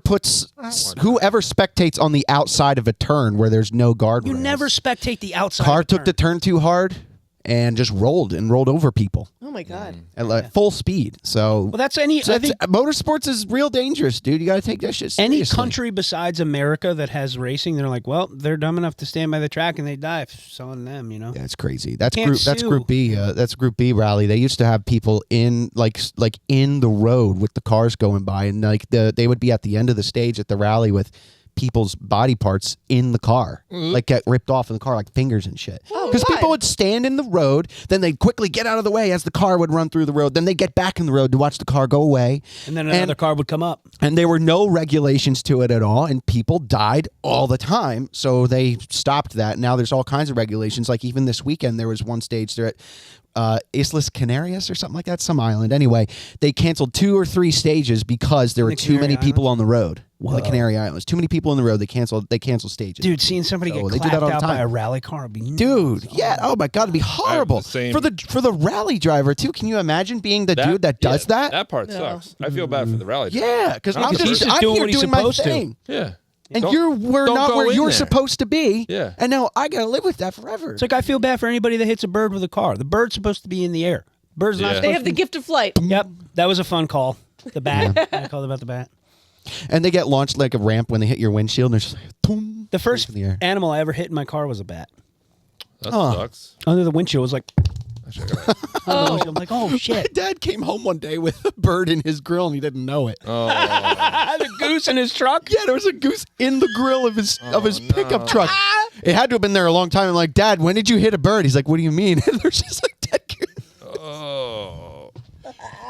spectates on the outside of a turn where there's no guardrails. You never spectate the outside. Car of the took the turn too hard and just rolled over people Oh my God. at like full speed. So, Well, that's any. so I think motorsports is real dangerous, dude. You got to take that shit seriously. any country besides America that has racing, they're like, well, they're dumb enough to stand by the track and they die. So on them, you know. Yeah, it's crazy. That's Can't group. That's sue. Group B. That's Group B rally. They used to have people in like in the road with the cars going by, and like they would be at the end of the stage at the rally with people's body parts in the car, like get ripped off in the car, like fingers and shit. Oh, Because why? people would stand in the road, then they'd quickly get out of the way as the car would run through the road. Then they get back in the road to watch the car go away. And then another car would come up. And there were no regulations to it at all, and people died all the time. So they stopped that. Now there's all kinds of regulations. Like even this weekend, there was one stage there at Islas Canarias or something like that, some island. Anyway, they canceled 2 or 3 stages because there were The too many Canary people on the road. Whoa. The Canary Islands, too many people on the road. They canceled stages. Dude, seeing somebody So get they do that clapped all the out by time. a rally car would be Dude, nuts. yeah. Oh my God, it'd be horrible same- for the rally driver too. Can you imagine being the dude that does that? That part No. sucks. I feel bad for the rally. Yeah, because I'm Because he's just just I'm doing here what he's doing my supposed to. thing. Yeah. And Don't- we're don't not go where in you're there. supposed to be. Yeah. And now I gotta live with that forever. It's like I feel bad for anybody that hits a bird with a car. The bird's supposed to be in the air. Bird's not Yeah. supposed They have to the gift of flight. Yep, that was a fun call. The bat. I called about the bat. And they get launched like a ramp when they hit your windshield, and they're just like, boom, The first in the air. animal I ever hit in my car was a bat. That Oh. sucks. Under the windshield, it was like, Oh. I'm like, oh My shit. dad came home one day with a bird in his grill, and he didn't know it. Oh. The goose in his truck. Yeah, there was a goose in the grill of his pickup truck. It had to have been there a long time. I'm like, Dad, when did you hit a bird? He's like, what do you mean? And there's just like dead goose. Oh.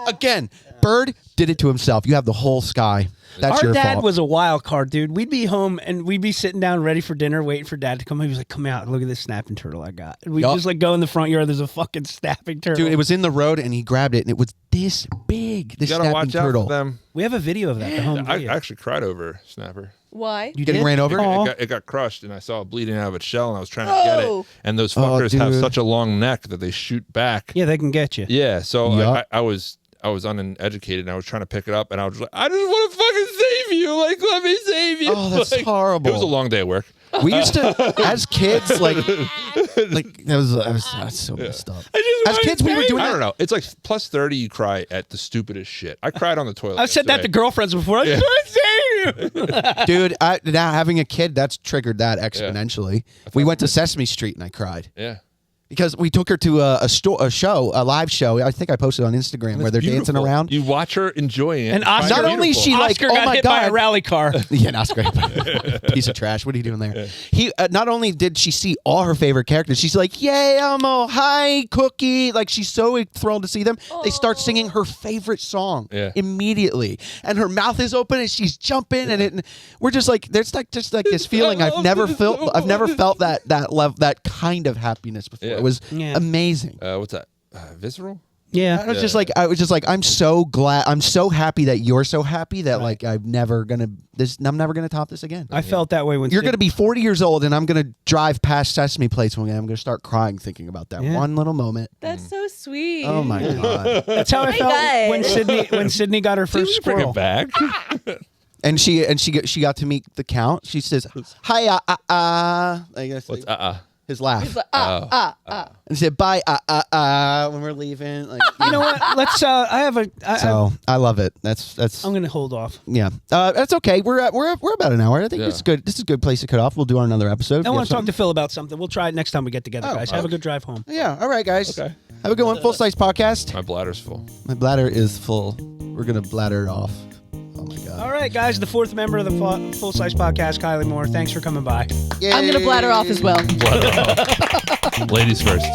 Again, bird did it to himself. You have the whole sky. That's Our your dad fault. was a wild card, dude. We'd be home and we'd be sitting down ready for dinner, waiting for Dad to come home. He was like, come out, look at this snapping turtle I got. And we'd Yup. just like go in the front yard, there's a fucking snapping turtle. Dude, it was in the road, and he grabbed it, and it was this big. This You gotta snapping watch out turtle. for them. We have a video of that, the home I video. actually cried over Snapper. Why? You getting ran over? It got crushed, and I saw it bleeding out of its shell, and I was trying to get it. And those fuckers have dude. such a long neck that they shoot back. Yeah, they can get you. Yeah, so Yup. I was uneducated, and I was trying to pick it up, and I was like, I just want to fucking save you. Like, let me save you. Oh, that's Like, horrible. It was a long day at work. We used to, as kids, like that's so messed up. As kids, we were doing I that. don't know. It's like plus 30, you cry at the stupidest shit. I cried on the toilet. I've said that to yesterday. girlfriends before. I just want to save you. Dude, now having a kid, that's triggered that exponentially. We went to Sesame Street and I cried. Yeah. Because we took her to a live show. I think I posted on Instagram where they're dancing around. You watch her enjoying it. And Oscar, not only is she Oscar like, oh got my hit god, by a rally car. Yeah, an Oscar, piece of trash. What are you doing there? He not only did she see all her favorite characters, she's like, "Yay, Elmo! Hi, Cookie!" Like she's so thrilled to see them. They start singing her favorite song immediately, and her mouth is open and she's jumping, and we're just like, there's like just like this feeling I've never felt. I've never felt that kind of happiness before. Yeah. It was amazing. What's that? Visceral? Yeah. I was just like, I'm so glad, I'm so happy that you're so happy that like I'm never gonna top this again. I felt that way when You're gonna be 40 years old and I'm gonna drive past Sesame Place one day. I'm gonna start crying thinking about that one little moment. That's so sweet. Oh my god. That's how I felt when Sydney got her first squirrel. Back. And she got to meet the Count. She says, "Hi, I guess What's his laugh. He's like, And she said, "Bye, when we're leaving." Like, You know what? Let's. so I love it. That's. I'm gonna hold off. Yeah, that's okay. We're about an hour. I think it's good. This is a good place to cut off. We'll do another episode. I want to talk to Phil about something. We'll try it next time we get together, guys. Have a good drive home. Yeah. All right, guys. Okay. Have a good one. Full Size Podcast. My bladder's full. My bladder is full. We're gonna bladder it off. Oh my god. All right, guys. The fourth member of the Full Size Podcast, Kylie Moore. Thanks for coming by. I'm going to bladder off as well. Bladder off. Ladies first.